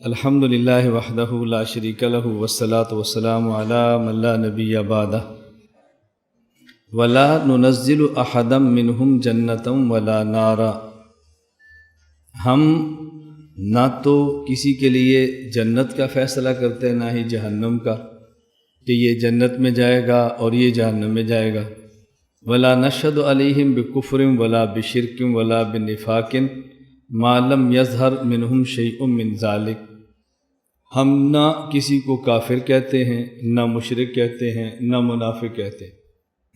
الحمد للہ وحدہ لا شریک لہ والصلاة والسلام علی من لا نبی بعدہ ولا ننزل احدا منہم جنتا ولا نارا۔ ہم نہ تو کسی کے لیے جنت کا فیصلہ کرتے نہ ہی جہنم کا کہ یہ جنت میں جائے گا اور یہ جہنم میں جائے گا۔ ولا نشهد علیہم بکفر ولا بشرک ولا بنفاق ما لم یظہر منہم شیء من ذلک۔ ہم نہ کسی کو کافر کہتے ہیں، نہ مشرک کہتے ہیں، نہ منافق کہتے ہیں۔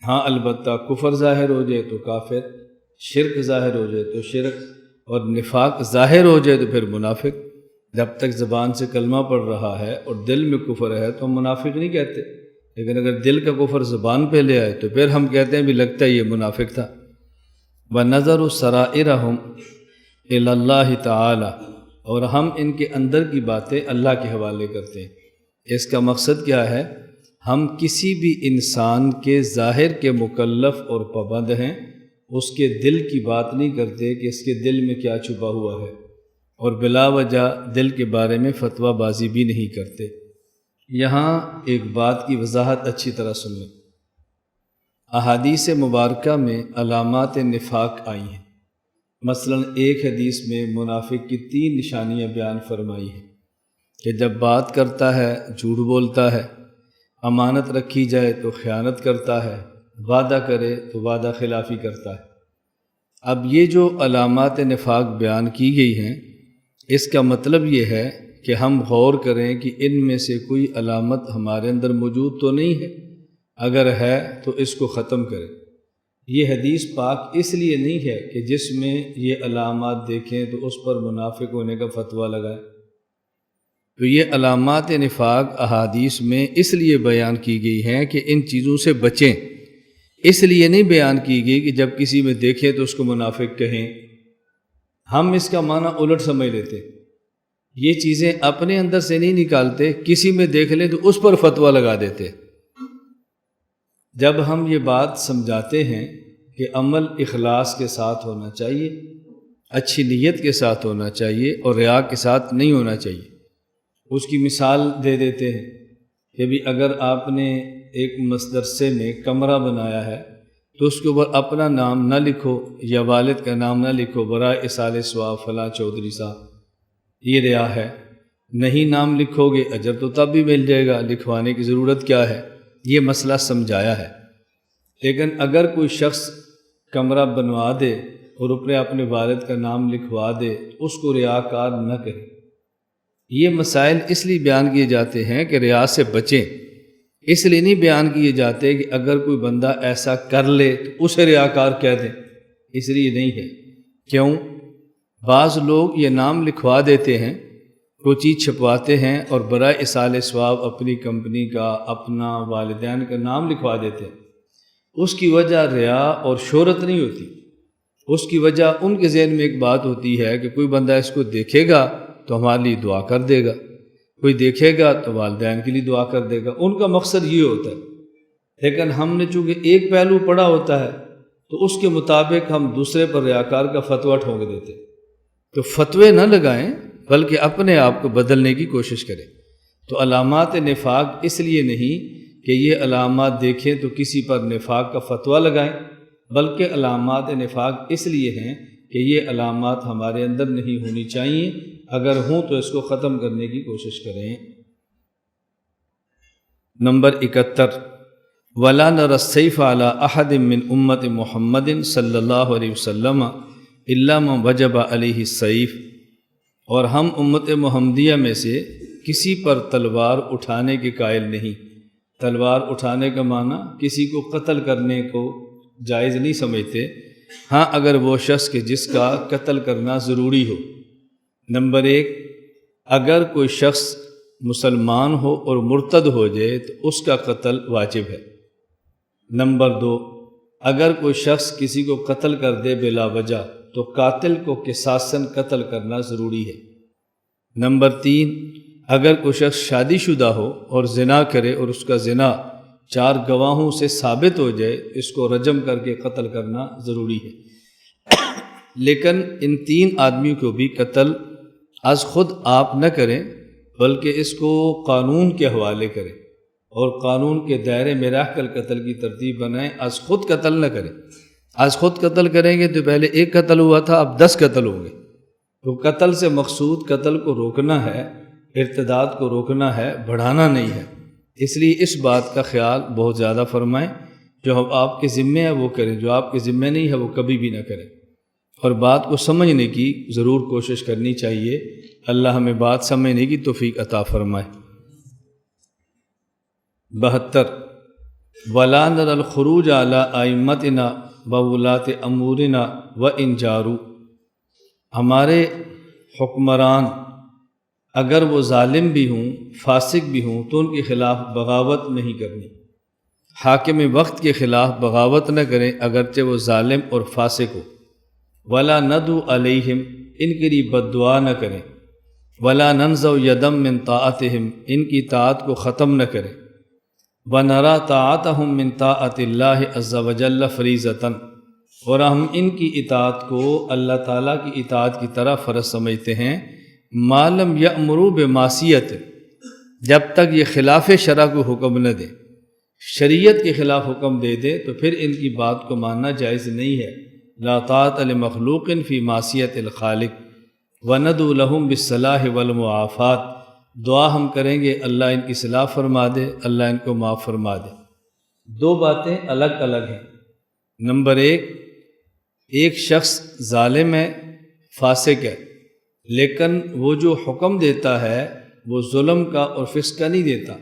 ہاں البتہ کفر ظاہر ہو جائے تو کافر، شرک ظاہر ہو جائے تو شرک، اور نفاق ظاہر ہو جائے تو پھر منافق۔ جب تک زبان سے کلمہ پڑھ رہا ہے اور دل میں کفر ہے تو ہم منافق نہیں کہتے، لیکن اگر دل کا کفر زبان پہ لے آئے تو پھر ہم کہتے ہیں بھی لگتا ہے یہ منافق تھا۔ وَنَظَرُ سَرَائِرَهُمْ إِلَى اللَّهِ تَعَالَى، اور ہم ان کے اندر کی باتیں اللہ کے حوالے کرتے ہیں۔ اس کا مقصد کیا ہے؟ ہم کسی بھی انسان کے ظاہر کے مکلف اور پابند ہیں، اس کے دل کی بات نہیں کرتے کہ اس کے دل میں کیا چھپا ہوا ہے، اور بلا وجہ دل کے بارے میں فتویٰ بازی بھی نہیں کرتے۔ یہاں ایک بات کی وضاحت اچھی طرح سن لیں۔ احادیث مبارکہ میں علامات نفاق آئی ہیں۔ مثلا ایک حدیث میں منافق کی 3 نشانیاں بیان فرمائی ہیں کہ جب بات کرتا ہے جھوٹ بولتا ہے، امانت رکھی جائے تو خیانت کرتا ہے، وعدہ کرے تو وعدہ خلافی کرتا ہے۔ اب یہ جو علامات نفاق بیان کی گئی ہیں، اس کا مطلب یہ ہے کہ ہم غور کریں کہ ان میں سے کوئی علامت ہمارے اندر موجود تو نہیں ہے، اگر ہے تو اس کو ختم کریں۔ یہ حدیث پاک اس لیے نہیں ہے کہ جس میں یہ علامات دیکھیں تو اس پر منافق ہونے کا فتویٰ لگائیں۔ تو یہ علامات نفاق احادیث میں اس لیے بیان کی گئی ہیں کہ ان چیزوں سے بچیں، اس لیے نہیں بیان کی گئی کہ جب کسی میں دیکھیں تو اس کو منافق کہیں۔ ہم اس کا معنی الٹ سمجھ لیتے، یہ چیزیں اپنے اندر سے نہیں نکالتے، کسی میں دیکھ لیں تو اس پر فتویٰ لگا دیتے۔ جب ہم یہ بات سمجھاتے ہیں کہ عمل اخلاص کے ساتھ ہونا چاہیے، اچھی نیت کے ساتھ ہونا چاہیے اور ریا کے ساتھ نہیں ہونا چاہیے، اس کی مثال دے دیتے ہیں کہ بھی اگر آپ نے ایک مدرسے میں کمرہ بنایا ہے تو اس کے اوپر اپنا نام نہ لکھو یا والد کا نام نہ لکھو، برائے اصالِ ثواب فلاں چودھری صاحب، یہ ریا ہے۔ نہیں نام لکھو گے اجر تو تب بھی مل جائے گا، لکھوانے کی ضرورت کیا ہے؟ یہ مسئلہ سمجھایا ہے۔ لیکن اگر کوئی شخص کمرہ بنوا دے اور اوپر اپنے والد کا نام لکھوا دے تو اس کو ریاکار نہ کہے۔ یہ مسائل اس لیے بیان کیے جاتے ہیں کہ ریا سے بچیں، اس لیے نہیں بیان کیے جاتے کہ اگر کوئی بندہ ایسا کر لے تو اسے ریاکار کہہ دیں، اس لیے نہیں ہے۔ کیوں؟ بعض لوگ یہ نام لکھوا دیتے ہیں، کوئی چیز چھپواتے ہیں اور برائے اصالِ ثواب اپنی کمپنی کا، اپنا، والدین کا نام لکھوا دیتے ہیں۔ اس کی وجہ ریا اور شہرت نہیں ہوتی، اس کی وجہ ان کے ذہن میں ایک بات ہوتی ہے کہ کوئی بندہ اس کو دیکھے گا تو ہمارے لیے دعا کر دے گا، کوئی دیکھے گا تو والدین کے لیے دعا کر دے گا، ان کا مقصد یہ ہوتا ہے۔ لیکن ہم نے چونکہ ایک پہلو پڑھا ہوتا ہے تو اس کے مطابق ہم دوسرے پر ریاکار کا فتویٰ ٹھونک دیتے۔ تو فتوے نہ لگائیں بلکہ اپنے آپ کو بدلنے کی کوشش کریں۔ تو علامات نفاق اس لیے نہیں کہ یہ علامات دیکھیں تو کسی پر نفاق کا فتویٰ لگائیں، بلکہ علامات نفاق اس لیے ہیں کہ یہ علامات ہمارے اندر نہیں ہونی چاہیے، اگر ہوں تو اس کو ختم کرنے کی کوشش کریں۔ نمبر 71، وَلَا نَرَى السَّيْفَ عَلَىٰ أَحَدٍ مِّنْ أُمَّةِ مُحَمَّدٍ صلی اللہ علیہ وسلم إِلَّا مَنْ وَجَبَ عَلَيْهِ السَّيْفُ، اور ہم امت محمدیہ میں سے کسی پر تلوار اٹھانے کے قائل نہیں۔ تلوار اٹھانے کا معنی کسی کو قتل کرنے کو جائز نہیں سمجھتے، ہاں اگر وہ شخص کہ جس کا قتل کرنا ضروری ہو۔ نمبر 1، اگر کوئی شخص مسلمان ہو اور مرتد ہو جائے تو اس کا قتل واجب ہے۔ نمبر 2، اگر کوئی شخص کسی کو قتل کر دے بلا وجہ تو قاتل کو قصاصاً قتل کرنا ضروری ہے۔ نمبر 3، اگر کوئی شخص شادی شدہ ہو اور زنا کرے اور اس کا زنا 4 گواہوں سے ثابت ہو جائے، اس کو رجم کر کے قتل کرنا ضروری ہے۔ لیکن ان 3 آدمیوں کو بھی قتل از خود آپ نہ کریں بلکہ اس کو قانون کے حوالے کریں اور قانون کے دائرے میں رہ کر قتل کی ترتیب بنائیں۔ از خود قتل نہ کریں۔ از خود قتل کریں گے تو پہلے 1 قتل ہوا تھا، اب 10 قتل ہوں گے۔ تو قتل سے مقصود قتل کو روکنا ہے، ارتداد کو روکنا ہے، بڑھانا نہیں ہے۔ اس لیے اس بات کا خیال بہت زیادہ فرمائیں، جو آپ کے ذمے ہے وہ کریں، جو آپ کے ذمے نہیں ہے وہ کبھی بھی نہ کریں، اور بات کو سمجھنے کی ضرور کوشش کرنی چاہیے۔ اللہ ہمیں بات سمجھنے کی توفیق عطا فرمائے۔ 72 وَلَا نَرَى الْخُرُوجَ عَلَىٰ أَئِمَّتِنَا وَوُلَاةِ أَمُورِنَا وَإِنْ جَارُوا، ہمارے حکمران اگر وہ ظالم بھی ہوں، فاسق بھی ہوں، تو ان کے خلاف بغاوت نہیں کرنی۔ حاکم وقت کے خلاف بغاوت نہ کریں اگرچہ وہ ظالم اور فاسق ہو۔ وَلَا نَدْعُ عَلَيْهِمْ، ان کے لیے بد دعا نہ کریں۔ وَلَا نَنْزَعُ يَدًا مِّن طَاعَتِهِمْ، ان کی طاعت کو ختم نہ کریں۔ وَنَرَى طَاعَتَهُم مِّن طَاعَةِ اللَّهِ عَزَّ وَجَلَّ فَرِيضَةً، اور ہم ان کی اطاعت کو اللہ تعالیٰ کی اطاعت کی طرح فرض سمجھتے ہیں۔ مَا لَمْ يَأْمُرُوا بِمَعْصِيَةٍ، جب تک یہ خلاف شرع کو حکم نہ دے، شریعت کے خلاف حکم دے دے تو پھر ان کی بات کو ماننا جائز نہیں ہے۔ لا طاعت لمخلوق فی معصیت الخالق وندعو لہم بالصلاح والمعافات، دعا ہم کریں گے اللہ ان کی اصلاح فرما دے، اللہ ان کو معاف فرما دے۔ 2 باتیں الگ الگ ہیں۔ نمبر 1، ایک شخص ظالم ہے، فاسق ہے، لیکن وہ جو حکم دیتا ہے وہ ظلم کا اور فسق کا نہیں دیتا،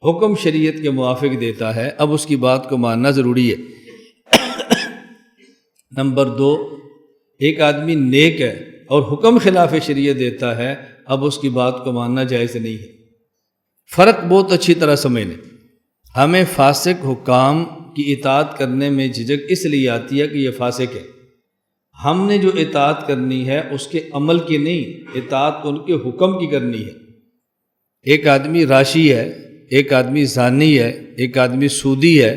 حکم شریعت کے موافق دیتا ہے، اب اس کی بات کو ماننا ضروری ہے۔ نمبر 2، ایک آدمی نیک ہے اور حکم خلاف شریعت دیتا ہے، اب اس کی بات کو ماننا جائز نہیں ہے۔ فرق بہت اچھی طرح سمجھ لیں۔ ہمیں فاسق حکام کی اطاعت کرنے میں جھجک اس لیے آتی ہے کہ یہ فاسق ہے۔ ہم نے جو اطاعت کرنی ہے اس کے عمل کی نہیں، اطاعت ان کے حکم کی کرنی ہے۔ ایک آدمی راشی ہے، ایک آدمی زانی ہے، ایک آدمی سودی ہے،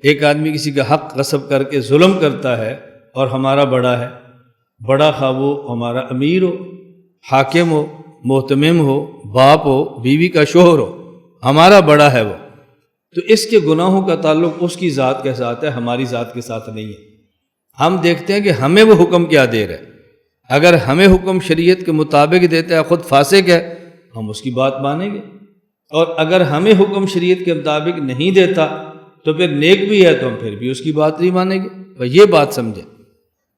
ایک آدمی کسی کا حق غصب کر کے ظلم کرتا ہے اور ہمارا بڑا ہے، بڑا خواہ وہ ہمارا امیر ہو، حاکم ہو، محتمم ہو، باپ ہو، بیوی کا شوہر ہو، ہمارا بڑا ہے وہ، تو اس کے گناہوں کا تعلق اس کی ذات کے ساتھ ہے، ہماری ذات کے ساتھ نہیں ہے۔ ہم دیکھتے ہیں کہ ہمیں وہ حکم کیا دے رہا ہے۔ اگر ہمیں حکم شریعت کے مطابق دیتا ہے، خود فاسق ہے، ہم اس کی بات مانیں گے، اور اگر ہمیں حکم شریعت کے مطابق نہیں دیتا تو پھر نیک بھی ہے تو ہم پھر بھی اس کی بات نہیں مانیں گے۔ تو یہ بات سمجھیں۔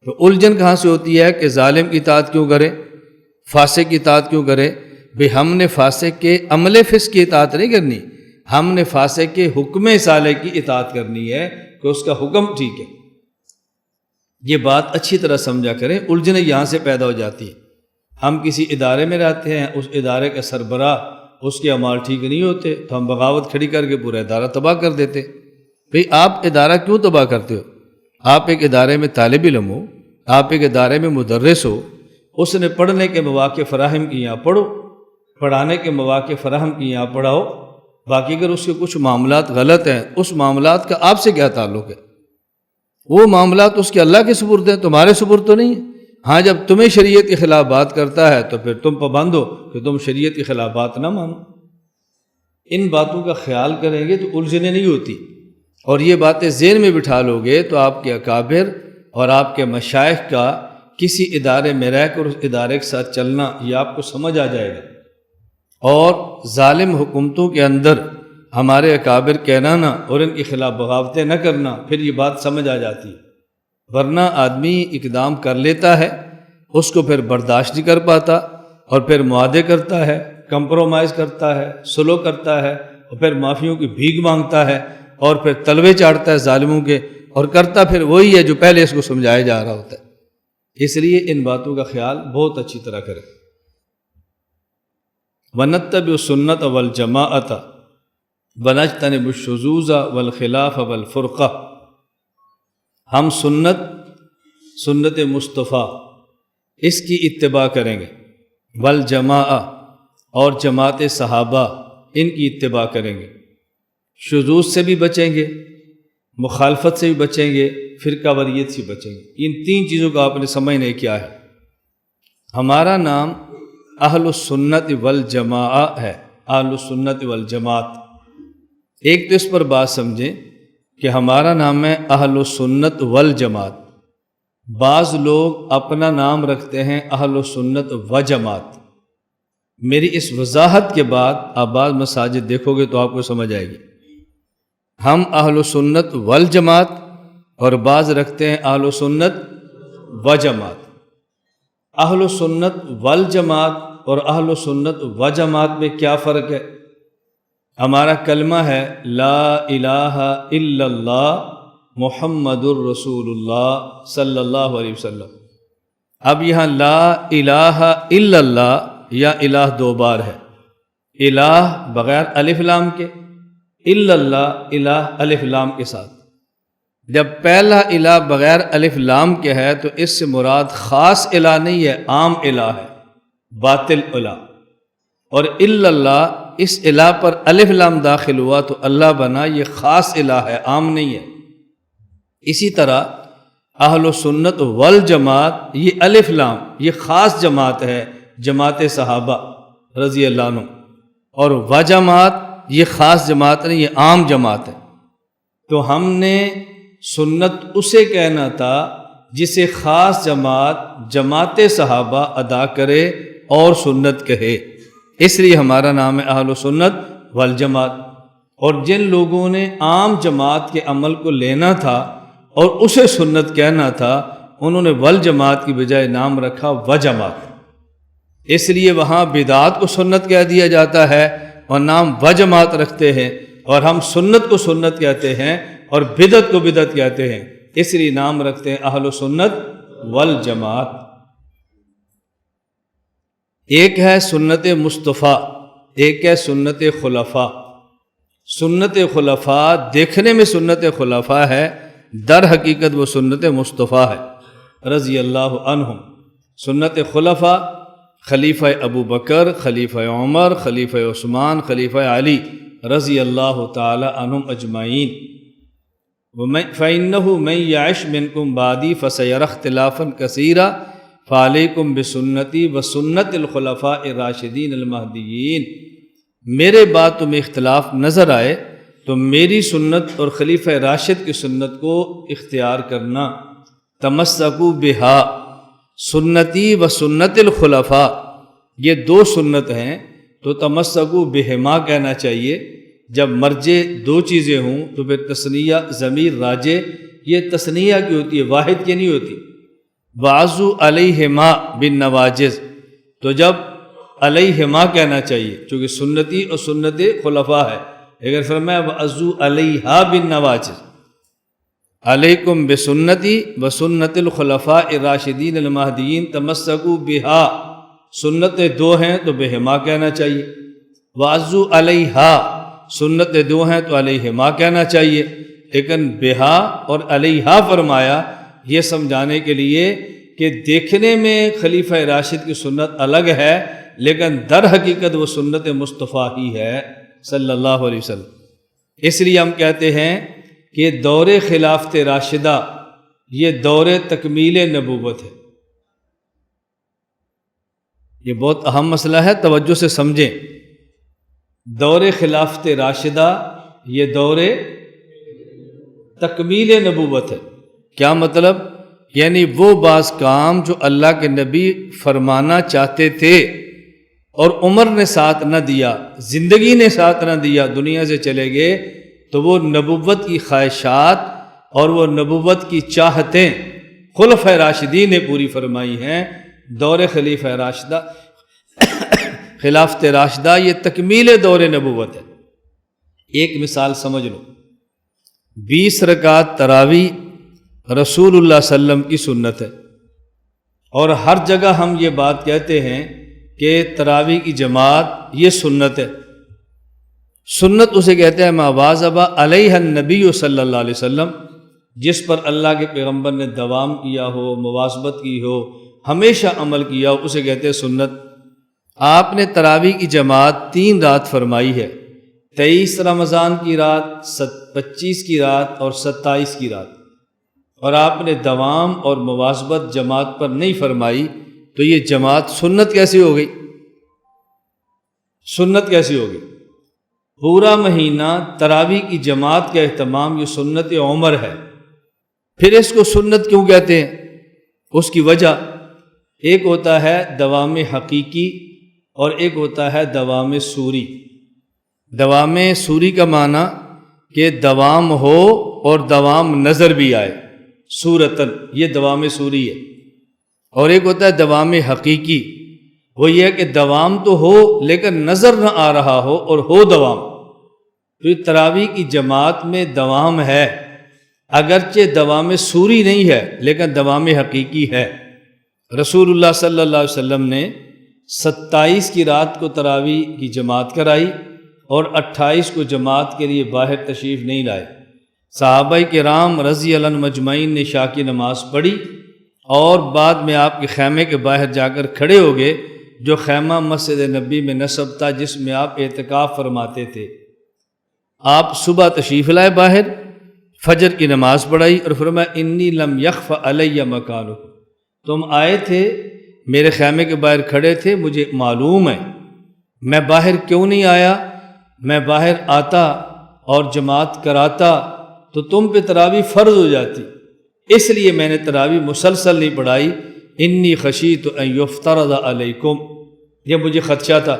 تو الجھن کہاں سے ہوتی ہے کہ ظالم کی اطاعت کیوں کریں، فاسق کی اطاعت کیوں کریں؟ بھئی ہم نے فاسق کے عمل فسق کی اطاعت نہیں کرنی، ہم نے فاسق کے حکم صالح کی اطاعت کرنی ہے کہ اس کا حکم ٹھیک ہے۔ یہ بات اچھی طرح سمجھا کریں، الجھنیں یہاں سے پیدا ہو جاتی ہیں۔ ہم کسی ادارے میں رہتے ہیں، اس ادارے کا سربراہ، اس کے اعمال ٹھیک نہیں ہوتے تو ہم بغاوت کھڑی کر کے پورا ادارہ تباہ کر دیتے۔ بھئی آپ ادارہ کیوں تباہ کرتے ہو؟ آپ ایک ادارے میں طالب علم ہو، آپ ایک ادارے میں مدرس ہو، اس نے پڑھنے کے مواقع فراہم کیے، یہاں پڑھو، پڑھانے کے مواقع فراہم کیے، یہاں پڑھاؤ۔ باقی اگر اس کے کچھ معاملات غلط ہیں، اس معاملات کا آپ سے کیا تعلق ہے؟ وہ معاملات اس کے اللہ کے سپرد ہیں، تمہارے سپرد تو نہیں ہے۔ ہاں جب تمہیں شریعت کے خلاف بات کرتا ہے تو پھر تم پابند ہو کہ تم شریعت کے خلاف بات نہ مانو۔ ان باتوں کا خیال کریں گے تو الجھنیں نہیں ہوتی، اور یہ باتیں ذہن میں بٹھا لو گے تو آپ کے اکابر اور آپ کے مشائخ کا کسی ادارے میں رہ کر اس ادارے کے ساتھ چلنا یہ آپ کو سمجھ آ جائے گا، اور ظالم حکومتوں کے اندر ہمارے اکابر کہنا نہ اور ان کے خلاف بغاوتیں نہ کرنا، پھر یہ بات سمجھ آ جاتی ہے۔ ورنہ آدمی اقدام کر لیتا ہے، اس کو پھر برداشت نہیں کر پاتا، اور پھر معاہدے کرتا ہے، کمپرومائز کرتا ہے، سلو کرتا ہے، اور پھر معافیوں کی بھیک مانگتا ہے، اور پھر تلوے چاڑتا ہے ظالموں کے، اور کرتا پھر وہی ہے جو پہلے اس کو سمجھایا جا رہا ہوتا ہے۔ اس لیے ان باتوں کا خیال بہت اچھی طرح کریں۔ وَنَتَّبِعُ السُّنَّةَ وَالْجَمَاعَةَ وَنَجْتَنِبُ الشُّذُوذَ وَالْخِلَافَ وَالْفُرْقَةَ، ہم سنت مصطفیٰ اس کی اتباع کریں گے، والجماعہ اور جماعت صحابہ ان کی اتباع کریں گے، شذوذ سے بھی بچیں گے، مخالفت سے بھی بچیں گے، فرقہ واریت سے بچیں گے۔ ان 3 چیزوں کا آپ نے سمجھنا کیا ہے۔ ہمارا نام اہل السنت والجماع ہے، اہل السنت والجماعت۔ ایک تو اس پر بات سمجھیں کہ ہمارا نام ہے اہل السنت والجماعت، بعض لوگ اپنا نام رکھتے ہیں اہل السنت وجماعت۔ میری اس وضاحت کے بعد آپ بعض مساجد دیکھو گے تو آپ کو سمجھ آئے گی۔ ہم اہل السنت والجماعت اور بعض رکھتے ہیں اہل السنت وجماعت۔ اہل السنت والجماعت اور اہل السنت وجماعت میں کیا فرق ہے؟ ہمارا کلمہ ہے لا الہ الا اللہ محمد الرسول اللہ صلی اللہ علیہ وسلم۔ اب یہاں لا الہ الا اللہ یا الہ دو بار ہے، الہ بغیر الف لام کے، الا اللہ الہ الف لام کے ساتھ۔ جب پہلا الہ بغیر الف لام کے ہے تو اس سے مراد خاص الہ نہیں ہے، عام الہ ہے، باطل الہ۔ اور الا اللہ اس الہ پر الف لام داخل ہوا تو اللہ بنا، یہ خاص الہ ہے، عام نہیں ہے۔ اسی طرح اہل السنت والجماعت یہ الف لام یہ خاص جماعت ہے، جماعت صحابہ رضی اللہ عنہ، اور وجماعت یہ خاص جماعت نہیں، یہ عام جماعت ہے۔ تو ہم نے سنت اسے کہنا تھا جسے خاص جماعت جماعت صحابہ ادا کرے اور سنت کہے، اس لیے ہمارا نام ہے اہل سنت والجماعت۔ اور جن لوگوں نے عام جماعت کے عمل کو لینا تھا اور اسے سنت کہنا تھا، انہوں نے والجماعت کی بجائے نام رکھا وجماعت، اس لیے وہاں بدعات کو سنت کہہ دیا جاتا ہے اور نام وجماعت رکھتے ہیں، اور ہم سنت کو سنت کہتے ہیں اور بدعت کو بدعت کہتے ہیں، اس لیے نام رکھتے ہیں اہل سنت والجماعت۔ ایک ہے سنت مصطفیٰ، ایک ہے سنت خلفاء۔ سنت خلفاء دیکھنے میں سنت خلفاء ہے، در حقیقت وہ سنت مصطفیٰ ہے رضی اللہ عنہم۔ سنت خلفاء خلیفہ ابو بکر، خلیفہ عمر، خلیفہ عثمان، خلیفہ علی رضی اللہ تعالی عنہم اجمعین۔ فَإِنَّهُ مَن يَعِشْ مِنْكُمْ بَعْدِي فَسَيَرَى اخْتِلَافًا كَثِيرًا فَعَلَيْكُمْ بِسُنَّتِي وَسُنَّتِ الْخُلَفَاءِ الرَّاشِدِينَ الْمَهْدِيِّينَ۔ میرے بعد تمہیں اختلاف نظر آئے تو میری سنت اور خلیفہ راشد کی سنت کو اختیار کرنا۔ تمسکوا بہا، سنتی و سنت الخلفاء، یہ دو سنت ہیں تو تمسکوا بہما کہنا چاہیے۔ جب مرجے دو چیزیں ہوں تو پھر تثنیہ ضمیر راجع، یہ تثنیہ کی ہوتی ہے، واحد کی نہیں ہوتی۔ وعضوا علیہما بالنواجذ، تو جب علیہما کہنا چاہیے چونکہ سنتی اور سنت خلفاء ہے، اگر فرمایا وعضوا علیہا بالنواجذ، علیکم بسنتی وسنت الخلفاء الراشدین المہدیین تمسکوا بہا، سنت دو ہیں تو بہما کہنا چاہیے، وعضوا علیہا سنت دو ہیں تو علیہما کہنا چاہیے، لیکن بہا اور علیہا فرمایا یہ سمجھانے کے لیے کہ دیکھنے میں خلیفہ راشد کی سنت الگ ہے لیکن در حقیقت وہ سنت مصطفیٰ ہی ہے صلی اللہ علیہ وسلم۔ اس لیے ہم کہتے ہیں کہ دور خلافت راشدہ یہ دور تکمیل نبوت ہے۔ یہ بہت اہم مسئلہ ہے، توجہ سے سمجھیں۔ دور خلافت راشدہ یہ دور تکمیل نبوت ہے۔ کیا مطلب؟ یعنی وہ بعض کام جو اللہ کے نبی فرمانا چاہتے تھے اور عمر نے ساتھ نہ دیا، زندگی نے ساتھ نہ دیا، دنیا سے چلے گئے، تو وہ نبوت کی خواہشات اور وہ نبوت کی چاہتیں خلفۂ راشدین نے پوری فرمائی ہیں۔ دور خلیفہ راشدہ خلافت راشدہ یہ تکمیل دور نبوت ہے۔ ایک مثال سمجھ لو، 20 رکعت تراویح رسول اللہ صلی اللہ علیہ وسلم کی سنت ہے، اور ہر جگہ ہم یہ بات کہتے ہیں کہ تراویح کی جماعت یہ سنت ہے۔ سنت اسے کہتے ہیں ما واظب علیہ النبی صلی اللہ علیہ وسلم، جس پر اللہ کے پیغمبر نے دوام کیا ہو، مواظبت کی ہو، ہمیشہ عمل کیا ہو، اسے کہتے ہیں سنت۔ آپ نے تراویح کی جماعت 3 رات فرمائی ہے، 23 رمضان کی رات، 25 کی رات اور 27 کی رات، اور آپ نے دوام اور مواظبت جماعت پر نہیں فرمائی، تو یہ جماعت سنت کیسے ہو گئی؟ سنت کیسی ہوگی؟ پورا مہینہ تراویح کی جماعت کا اہتمام یہ سنت عمر ہے۔ پھر اس کو سنت کیوں کہتے ہیں؟ اس کی وجہ ایک ہوتا ہے دوام حقیقی اور ایک ہوتا ہے دوام سوری۔ دوام سوری کا معنی کہ دوام ہو اور دوام نظر بھی آئے، صورتاً، یہ دوام سوری ہے۔ اور ایک ہوتا ہے دوام حقیقی، وہ یہ ہے کہ دوام تو ہو لیکن نظر نہ آ رہا ہو اور ہو دوام۔ تو یہ تراویح کی جماعت میں دوام ہے، اگرچہ دوام سوری نہیں ہے لیکن دوام حقیقی ہے۔ رسول اللہ صلی اللہ علیہ وسلم نے 27 کی رات کو تراویح کی جماعت کرائی اور 28 کو جماعت کے لیے باہر تشریف نہیں لائے۔ صحابہ کرام رضی اللہ عنہ مجمعین نے عشاء کی نماز پڑھی اور بعد میں آپ کے خیمے کے باہر جا کر کھڑے ہو گئے، جو خیمہ مسجد نبی میں نصب تھا جس میں آپ اعتکاف فرماتے تھے۔ آپ صبح تشریف لائے باہر، فجر کی نماز پڑھائی اور فرمایا انی لم یخف علی مکانہ، تم آئے تھے میرے خیمے کے باہر کھڑے تھے، مجھے معلوم ہے میں باہر کیوں نہیں آیا، میں باہر آتا اور جماعت کراتا تو تم پہ تراویح فرض ہو جاتی، اس لیے میں نے تراویح مسلسل نہیں پڑھائی۔ انی خشیت ان یفترض علیکم، یہ مجھے خدشہ تھا۔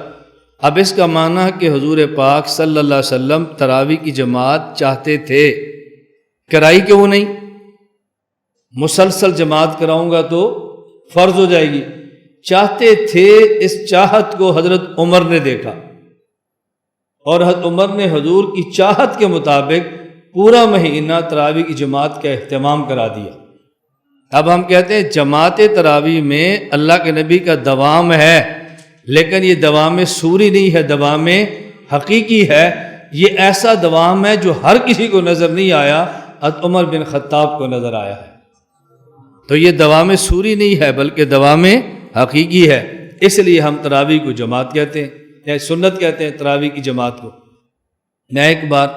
اب اس کا معنی ہے کہ حضور پاک صلی اللہ علیہ وسلم تراویح کی جماعت چاہتے تھے، کرائی کیوں نہیں؟ مسلسل جماعت کراؤں گا تو فرض ہو جائے گی، چاہتے تھے۔ اس چاہت کو حضرت عمر نے دیکھا اور حضرت عمر نے حضور کی چاہت کے مطابق پورا مہینہ تراویح کی جماعت کا اہتمام کرا دیا۔ اب ہم کہتے ہیں جماعت تراویح میں اللہ کے نبی کا دوام ہے، لیکن یہ دوام سوری نہیں ہے، دوام حقیقی ہے۔ یہ ایسا دوام ہے جو ہر کسی کو نظر نہیں آیا، حضرت عمر بن خطاب کو نظر آیا ہے۔ تو یہ دوام سوری نہیں ہے بلکہ دوام حقیقی ہے، اس لیے ہم تراویح کو جماعت کہتے ہیں یا سنت کہتے ہیں تراویح کی جماعت کو۔ میں ایک بار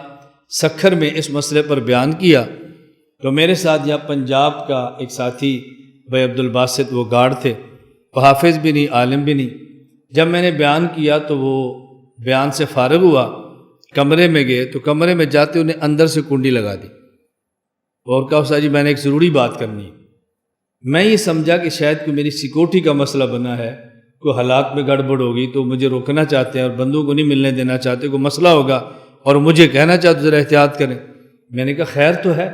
سکھر میں اس مسئلے پر بیان کیا تو میرے ساتھ یہاں پنجاب کا ایک ساتھی بھائی عبد الباسط، وہ گارڈ تھے، وہ حافظ بھی نہیں عالم بھی نہیں۔ جب میں نے بیان کیا تو وہ بیان سے فارغ ہوا، کمرے میں گئے تو کمرے میں جاتے انہیں اندر سے کنڈی لگا دی اور کہا استاد جی میں نے ایک ضروری بات کرنی ہے۔ میں یہ سمجھا کہ شاید کوئی میری سیکورٹی کا مسئلہ بنا ہے، کوئی حالات میں گڑبڑ ہوگی تو مجھے روکنا چاہتے ہیں اور بندوں کو نہیں ملنے دینا چاہتے، کوئی مسئلہ ہوگا اور مجھے کہنا چاہتے ذرا احتیاط کریں۔ میں نے کہا خیر تو ہے۔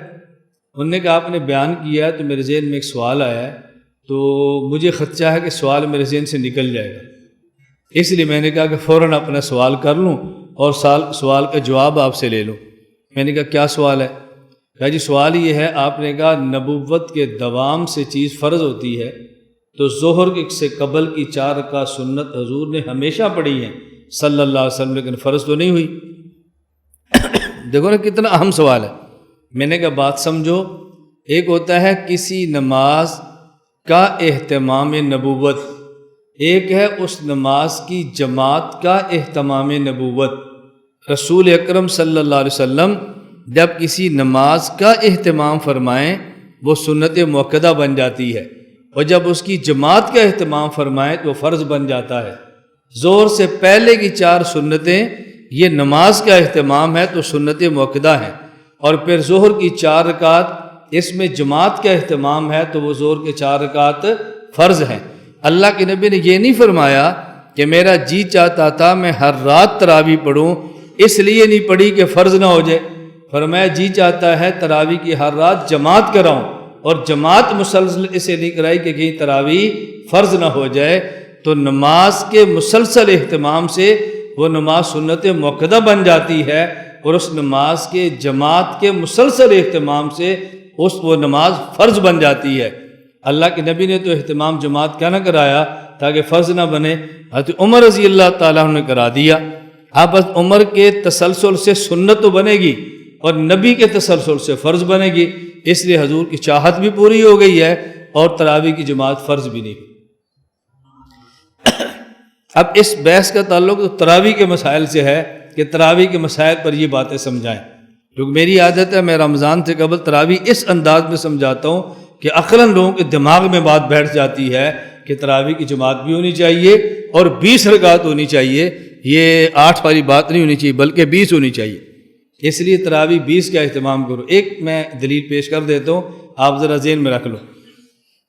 انہوں نے کہا آپ نے بیان کیا ہے تو میرے ذہن میں ایک سوال آیا ہے، تو مجھے خدشہ ہے کہ سوال میرے ذہن سے نکل جائے گا، اس لیے میں نے کہا کہ فوراً اپنا سوال کر لوں اور سوال کا جواب آپ سے لے لوں۔ میں نے کہا کیا سوال ہے؟ کہا جی سوال یہ ہے، آپ نے کہا نبوت کے دوام سے چیز فرض ہوتی ہے تو ظہر سے قبل کی 4 رکعت سنت حضور نے ہمیشہ پڑھی ہیں صلی اللہ علیہ وسلم، لیکن فرض تو نہیں ہوئی۔ دیکھو نا کتنا اہم سوال ہے۔ میں نے کہا بات سمجھو، ایک ہوتا ہے کسی نماز کا اہتمام نبوت، ایک ہے اس نماز کی جماعت کا اہتمام نبوت۔ رسول اکرم صلی اللہ علیہ وسلم جب کسی نماز کا اہتمام فرمائیں وہ سنت مؤکدہ بن جاتی ہے، اور جب اس کی جماعت کا اہتمام فرمائیں تو فرض بن جاتا ہے۔ ظہر سے پہلے کی 4 سنتیں یہ نماز کا اہتمام ہے تو سنت مؤکدہ ہیں، اور پھر ظہر کی 4 رکعت اس میں جماعت کا اہتمام ہے تو وہ ظہر کے 4 رکعت فرض ہیں۔ اللہ کے نبی نے یہ نہیں فرمایا کہ میرا جی چاہتا تھا میں ہر رات تراویح پڑھوں، اس لیے نہیں پڑھی کہ فرض نہ ہو جائے۔ فرمایا جی چاہتا ہے تراویح کی ہر رات جماعت کراؤں، اور جماعت مسلسل اسے نہیں کرائی کہ کہیں تراویح فرض نہ ہو جائے۔ تو نماز کے مسلسل اہتمام سے وہ نماز سنت مؤکدہ بن جاتی ہے، اور اس نماز کے جماعت کے مسلسل اہتمام سے وہ نماز فرض بن جاتی ہے۔ اللہ کے نبی نے تو اہتمام جماعت کا نہ کرایا تاکہ فرض نہ بنے، حضرت عمر رضی اللہ تعالیٰ عنہ نے کرا دیا۔ اب حضرت عمر کے تسلسل سے سنت تو بنے گی اور نبی کے تسلسل سے فرض بنے گی، اس لیے حضور کی چاہت بھی پوری ہو گئی ہے اور تراویح کی جماعت فرض بھی نہیں۔ اب اس بحث کا تعلق تو تراویح کے مسائل سے ہے کہ تراویح کے مسائل پر یہ باتیں سمجھائیں، کیونکہ میری عادت ہے میں رمضان سے قبل تراویح اس انداز میں سمجھاتا ہوں کہ عقلاً لوگوں کے دماغ میں بات بیٹھ جاتی ہے کہ تراویح کی جماعت بھی ہونی چاہیے اور 20 رکعت ہونی چاہیے، یہ 8 والی بات نہیں ہونی چاہیے بلکہ 20 ہونی چاہیے، اس لیے تراویح 20 کا اہتمام کرو۔ ایک میں دلیل پیش کر دیتا ہوں، آپ ذرا ذہن میں رکھ لو۔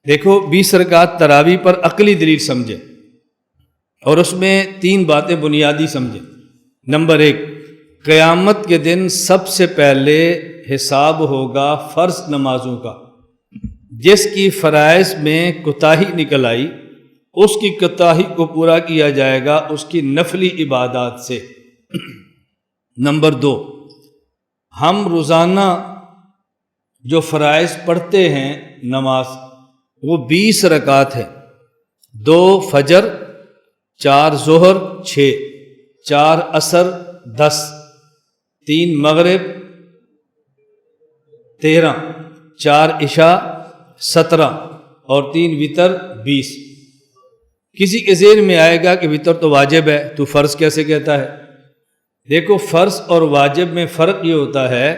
دیکھو 20 رکعت تراویح پر عقلی دلیل سمجھے اور اس میں 3 باتیں بنیادی سمجھیں۔ نمبر 1، قیامت کے دن سب سے پہلے حساب ہوگا فرض نمازوں کا۔ جس کی فرائض میں کوتاہی نکل آئی اس کی کوتاہی کو پورا کیا جائے گا اس کی نفلی عبادات سے۔ نمبر 2، ہم روزانہ جو فرائض پڑھتے ہیں نماز وہ 20 رکعت ہے، 2 فجر، 4 ظہر 6، 4 عصر 10، 3 مغرب 13، 4 عشاء 17 اور 3 وتر 20۔ کسی کے ذہن میں آئے گا کہ وتر تو واجب ہے، تو فرض کیسے کہتا ہے؟ دیکھو فرض اور واجب میں فرق یہ ہوتا ہے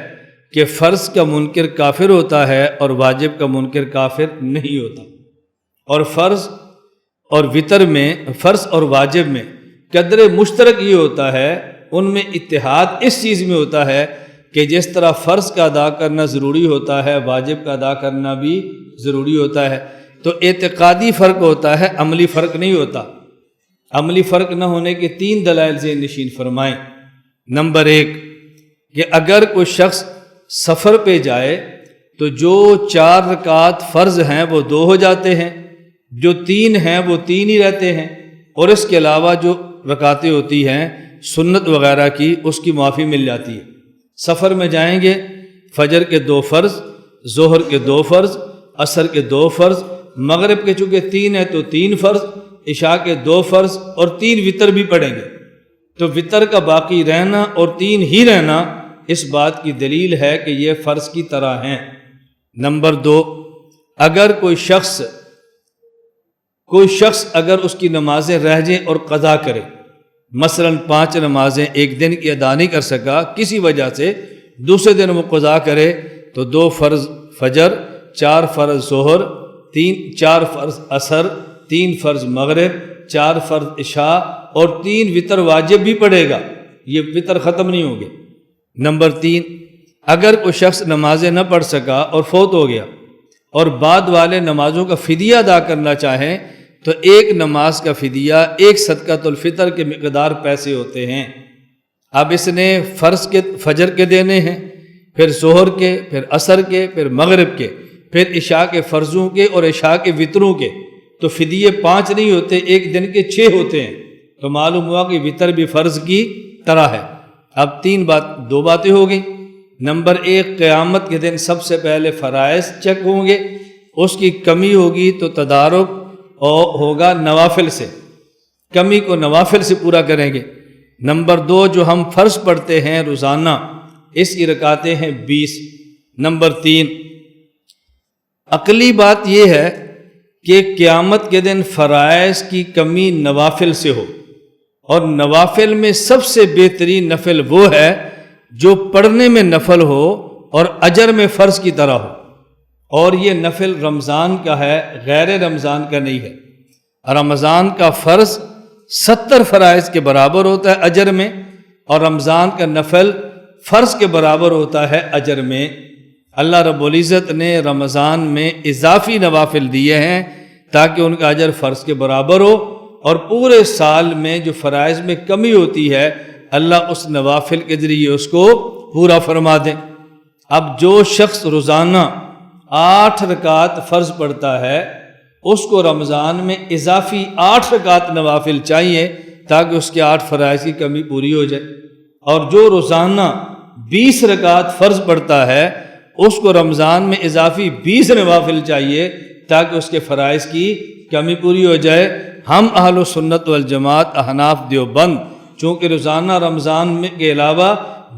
کہ فرض کا منکر کافر ہوتا ہے اور واجب کا منکر کافر نہیں ہوتا۔ اور فرض اور وتر میں، فرض اور واجب میں قدر مشترک یہ ہوتا ہے، ان میں اتحاد اس چیز میں ہوتا ہے کہ جس طرح فرض کا ادا کرنا ضروری ہوتا ہے واجب کا ادا کرنا بھی ضروری ہوتا ہے۔ تو اعتقادی فرق ہوتا ہے، عملی فرق نہیں ہوتا۔ عملی فرق نہ ہونے کے 3 دلائل ذہن نشین فرمائیں۔ نمبر 1، کہ اگر کوئی شخص سفر پہ جائے تو جو 4 رکعت فرض ہیں وہ 2 ہو جاتے ہیں، جو 3 ہیں وہ 3 ہی رہتے ہیں، اور اس کے علاوہ جو رکعتیں ہوتی ہیں سنت وغیرہ کی اس کی معافی مل جاتی ہے۔ سفر میں جائیں گے، فجر کے 2 فرض، ظہر کے 2 فرض، عصر کے 2 فرض، مغرب کے چونکہ 3 ہے تو 3 فرض، عشاء کے 2 فرض اور 3 وتر بھی پڑھیں گے۔ تو وتر کا باقی رہنا اور 3 ہی رہنا اس بات کی دلیل ہے کہ یہ فرض کی طرح ہیں۔ نمبر 2، اگر کوئی شخص اگر اس کی نمازیں رہ جائیں اور قضا کرے، مثلا 5 نمازیں ایک دن کی ادا نہیں کر سکا کسی وجہ سے، دوسرے دن وہ قضا کرے تو 2 فرض فجر، 4 فرض ظہر، 4 فرض عصر، 3 فرض مغرب، 4 فرض عشاء اور 3 وتر واجب بھی پڑھے گا، یہ وتر ختم نہیں ہوں گے۔ نمبر 3، اگر کوئی شخص نمازیں نہ پڑھ سکا اور فوت ہو گیا اور بعد والے نمازوں کا فدیہ ادا کرنا چاہیں تو ایک نماز کا فدیہ ایک صدقۃ الفطر کے مقدار پیسے ہوتے ہیں۔ اب اس نے فرض کے فجر کے دینے ہیں، پھر ظہر کے، پھر عصر کے، پھر مغرب کے، پھر عشاء کے فرضوں کے اور عشاء کے وتروں کے، تو فدیے 5 نہیں ہوتے، ایک دن کے 6 ہوتے ہیں۔ تو معلوم ہوا کہ وتر بھی فرض کی طرح ہے۔ اب 2 باتیں ہو گئیں۔ نمبر 1، قیامت کے دن سب سے پہلے فرائض چیک ہوں گے، اس کی کمی ہوگی تو تدارک ہوگا نوافل سے، کمی کو نوافل سے پورا کریں گے۔ نمبر 2، جو ہم فرض پڑھتے ہیں روزانہ اس کی رکعتیں ہیں 20۔ نمبر 3، عقلی بات یہ ہے کہ قیامت کے دن فرائض کی کمی نوافل سے ہو، اور نوافل میں سب سے بہترین نفل وہ ہے جو پڑھنے میں نفل ہو اور اجر میں فرض کی طرح ہو، اور یہ نفل رمضان کا ہے، غیر رمضان کا نہیں ہے۔ رمضان کا فرض 70 فرائض کے برابر ہوتا ہے اجر میں، اور رمضان کا نفل فرض کے برابر ہوتا ہے اجر میں۔ اللہ رب العزت نے رمضان میں اضافی نوافل دیے ہیں تاکہ ان کا اجر فرض کے برابر ہو، اور پورے سال میں جو فرائض میں کمی ہوتی ہے اللہ اس نوافل کے ذریعے اس کو پورا فرما دیں۔ اب جو شخص روزانہ 8 رکعت فرض پڑھتا ہے اس کو رمضان میں اضافی 8 رکعت نوافل چاہیے تاکہ اس کے 8 فرائض کی کمی پوری ہو جائے، اور جو روزانہ 20 رکعت فرض پڑھتا ہے اس کو رمضان میں اضافی 20 نوافل چاہیے تاکہ اس کے فرائض کی کمی پوری ہو جائے۔ ہم اہل سنت والجماعت احناف دیوبند چونکہ روزانہ رمضان میں کے علاوہ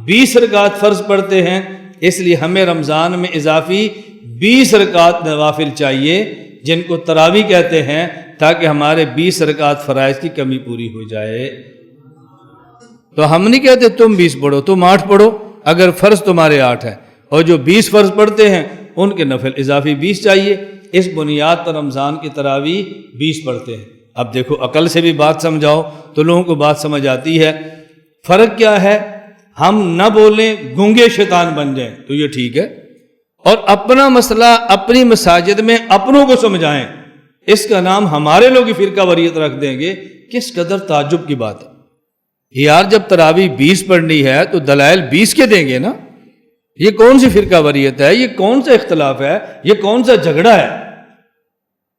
20 رکعت فرض پڑھتے ہیں، اس لیے ہمیں رمضان میں اضافی 20 رکعت نوافل چاہیے جن کو تراویح کہتے ہیں، تاکہ ہمارے 20 رکعت فرائض کی کمی پوری ہو جائے۔ تو ہم نہیں کہتے تم 20 پڑھو، تم 8 پڑھو اگر فرض تمہارے 8 ہیں، اور جو 20 فرض پڑھتے ہیں ان کے نفل اضافی 20 چاہیے۔ اس بنیاد پر رمضان کی تراویح 20 پڑھتے ہیں۔ اب دیکھو عقل سے بھی بات سمجھاؤ تو لوگوں کو بات سمجھ آتی ہے۔ فرق کیا ہے؟ ہم نہ بولیں، گونگے شیطان بن جائیں تو یہ ٹھیک ہے، اور اپنا مسئلہ اپنی مساجد میں اپنوں کو سمجھائیں، اس کا نام ہمارے لوگ فرقہ واریت رکھ دیں گے۔ کس قدر تعجب کی بات ہے یار، جب تراویح 20 پڑھنی ہے تو دلائل 20 کے دیں گے نا۔ یہ کون سی فرقہ واریت ہے؟ یہ کون سا اختلاف ہے؟ یہ کون سا جھگڑا ہے؟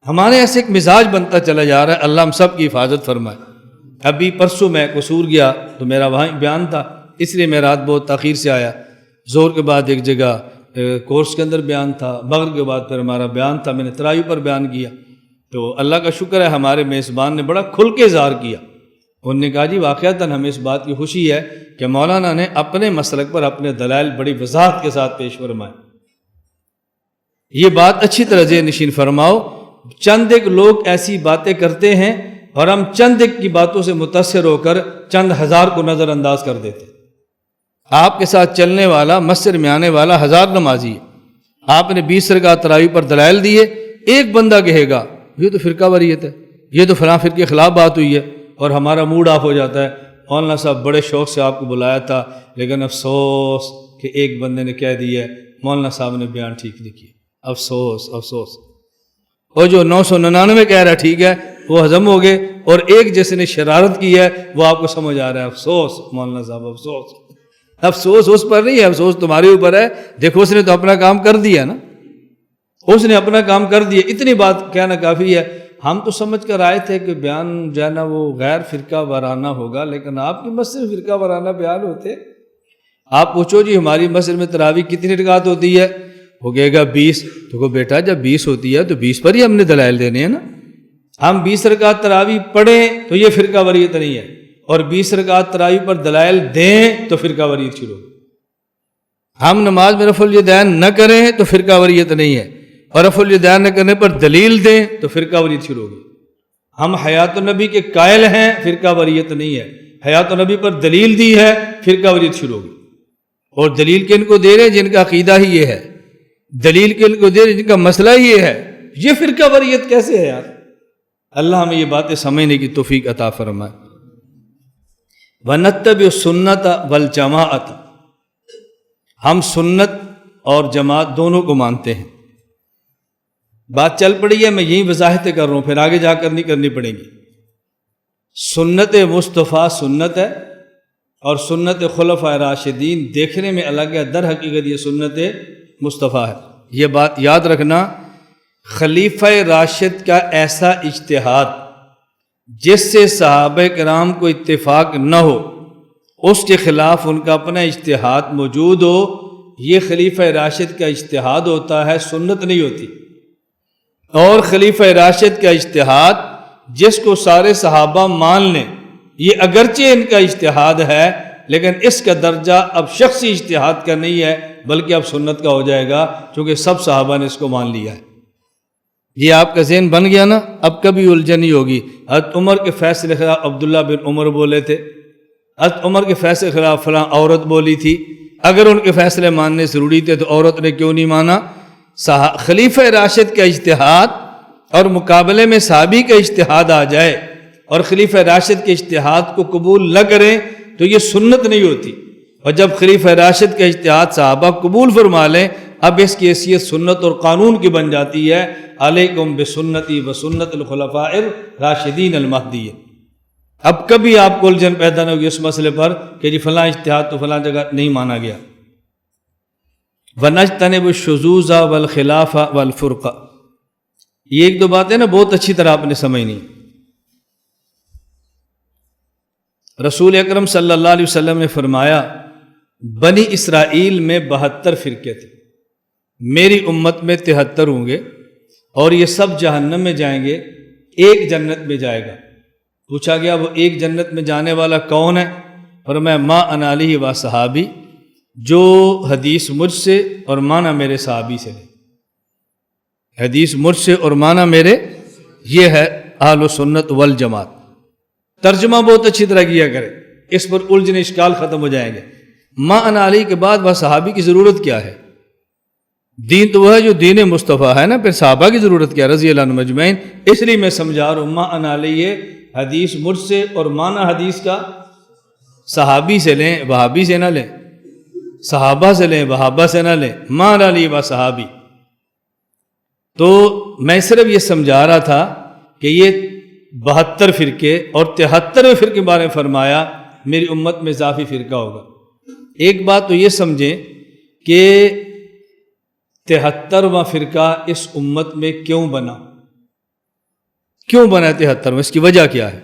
ہمارے ایسے ایک مزاج بنتا چلا جا رہا ہے، اللہ ہم سب کی حفاظت فرمائے۔ ابھی پرسوں میں قصور گیا تو میرا وہاں بیان تھا، اس لیے میں رات بہت تاخیر سے آیا۔ زور کے بعد ایک جگہ کورس کے اندر بیان تھا، مغرب کے بعد پھر ہمارا بیان تھا، میں نے تراویح پر بیان کیا۔ تو اللہ کا شکر ہے ہمارے میزبان نے بڑا کھل کے اظہار کیا۔ انہوں نے کہا جی واقعتاً ہمیں اس بات کی خوشی ہے کہ مولانا نے اپنے مسلک پر اپنے دلائل بڑی وضاحت کے ساتھ پیش فرمائے۔ یہ بات اچھی طرح ذہن نشین فرماؤ، چند ایک لوگ ایسی باتیں کرتے ہیں اور ہم چند ایک کی باتوں سے متاثر ہو کر چند ہزار کو نظر انداز کر دیتے۔ آپ کے ساتھ چلنے والا، مسجد میں آنے والا 1000 نمازی ہے، آپ نے 20 رکعت تراویح پر دلائل دیے، ایک بندہ کہے گا یہ تو فرقہ واریت ہے، یہ تو فلاں فرقے کے خلاف بات ہوئی ہے، اور ہمارا موڈ آف ہو جاتا ہے۔ مولانا صاحب بڑے شوق سے آپ کو بلایا تھا، لیکن افسوس کہ ایک بندے نے کہہ دیا ہے مولانا صاحب نے بیان ٹھیک نہیں کیا، افسوس افسوس۔ اور جو 999 کہہ رہا ہے ٹھیک ہے وہ ہضم ہو گئے، اور ایک جس نے شرارت کی ہے وہ آپ کو سمجھ آ رہا ہے، افسوس مولانا صاحب افسوس۔ افسوس اس پر نہیں ہے، افسوس تمہارے اوپر ہے، دیکھو اس نے تو اپنا کام کر دیا نا، اس نے اپنا کام کر دیا۔ اتنی بات کہنا کافی ہے۔ ہم تو سمجھ کر آئے تھے کہ بیان جو ہے نا وہ غیر فرقہ وارانہ ہوگا، لیکن آپ کی مسجد میں فرقہ وارانہ بیان ہوتے۔ آپ پوچھو جی ہماری مسجد میں تراویح کتنی رکعت ہوتی ہے؟ ہو گئے گا 20۔ تو کہو بیٹا جب 20 ہوتی ہے تو 20 پر ہی ہم نے دلائل دینے ہیں نا۔ ہم 20 رکعت تراویح پڑھیں تو یہ فرقہ واریت نہیں ہے، اور 20 رکعت تراویح پر دلائل دیں تو فرقہ واریت شروع ہو۔ ہم نماز میں رفع الیدین نہ کریں تو فرقہ واریت نہیں ہے، اور رفع الیدین نہ کرنے پر دلیل دیں تو فرقہ واریت شروع ہوگی۔ ہم حیات النبی کے قائل ہیں، فرقہ واریت نہیں ہے۔ حیات النبی پر دلیل دی ہے، فرقہ واریت شروع ہوگی۔ اور دلیل کن کو دے رہے ہیں؟ جن کا عقیدہ ہی یہ ہے۔ دلیل کن کو دے رہے ہیں؟ جن کا مسئلہ یہ ہے۔ یہ فرقہ واریت کیسے ہے یار؟ اللہ ہمیں یہ باتیں سمجھنے کی توفیق عطا فرمائے۔ وَنَتَّبِعُ السُّنَّةَ وَالْجَمَاعَةَ، ہم سنت اور جماعت دونوں کو مانتے ہیں۔ بات چل پڑی ہے، میں یہی وضاحتیں کر رہا ہوں، پھر آگے جا کر نہیں کرنی پڑیں گی۔ سنت مصطفیٰ سنت ہے، اور سنت خلفائے راشدین دیکھنے میں الگ ہے، در حقیقت یہ سنت مصطفیٰ ہے۔ یہ بات یاد رکھنا، خلیفہ راشد کا ایسا اجتہاد جس سے صحابہ کرام کو اتفاق نہ ہو، اس کے خلاف ان کا اپنا اجتہاد موجود ہو، یہ خلیفہ راشد کا اجتہاد ہوتا ہے، سنت نہیں ہوتی۔ اور خلیفہ راشد کا اجتہاد جس کو سارے صحابہ مان لیں، یہ اگرچہ ان کا اجتہاد ہے لیکن اس کا درجہ اب شخصی اجتہاد کا نہیں ہے بلکہ اب سنت کا ہو جائے گا، چونکہ سب صحابہ نے اس کو مان لیا ہے۔ یہ آپ کا ذہن بن گیا نا، اب کبھی الجھن نہیں ہوگی۔ حضرت عمر کے فیصلے خلاف عبداللہ بن عمر بولے تھے، حضرت عمر کے فیصلے خلاف فلاں عورت بولی تھی، اگر ان کے فیصلے ماننے ضروری تھے تو عورت نے کیوں نہیں مانا؟ خلیفہ راشد کا اجتہاد اور مقابلے میں صحابی کا اجتہاد آ جائے اور خلیفہ راشد کے اجتہاد کو قبول نہ کریں تو یہ سنت نہیں ہوتی، اور جب خلیفہ راشد کا اجتہاد صحابہ قبول فرما لیں اب اس کی حیثیت سنت اور قانون کی بن جاتی ہے۔ علیکم بسنتی وسنت الخلفاء الراشدین المہدیین۔ اب کبھی آپ کو الجھن پیدا نہ ہوگی اس مسئلے پر کہ جی فلاں اجتہاد تو فلاں جگہ نہیں مانا گیا۔ وَنَجْتَنِبُ الشُّذُوذَ وَالْخِلَافَ وَالْفُرْقَ، یہ ایک دو باتیں نا بہت اچھی طرح آپ نے سمجھنی۔ رسول اکرم صلی اللہ علیہ وسلم نے فرمایا بنی اسرائیل میں 72 فرقے تھے، میری امت میں 73 ہوں گے، اور یہ سب جہنم میں جائیں گے، ایک جنت میں جائے گا۔ پوچھا گیا وہ ایک جنت میں جانے والا کون ہے؟ فرمایا ما انا علیہ و صحابی، جو حدیث مجھ سے اور معنی میرے صحابی سے لے۔ حدیث مجھ سے اور معنی میرے، یہ ہے اہل سنت والجماعت۔ ترجمہ بہت اچھی طرح کیا کرے، اس پر الجھن اشکال ختم ہو جائیں گے۔ ما انا علی کے بعد وہ صحابی کی ضرورت کیا ہے؟ دین تو وہ ہے جو دین مصطفیٰ ہے نا، پھر صحابہ کی ضرورت کیا رضی اللہ عنہ مجمعین؟ اس لیے میں سمجھا رہا ہوں ما انا علی حدیث مجھ سے اور معنی حدیث کا صحابی سے لیں، وہابی سے نہ لیں، صحابہ سے لیں، وہابہ سے نہ لیں، معنی لی با صحابی۔ تو میں صرف یہ سمجھا رہا تھا کہ یہ 72 فرقے اور 73 فرقے کے بارے میں فرمایا میری امت میں اضافی فرقہ ہوگا۔ ایک بات تو یہ سمجھیں کہ 73واں فرقہ اس امت میں کیوں بنا؟ کیوں بنا 73واں؟ اس کی وجہ کیا ہے؟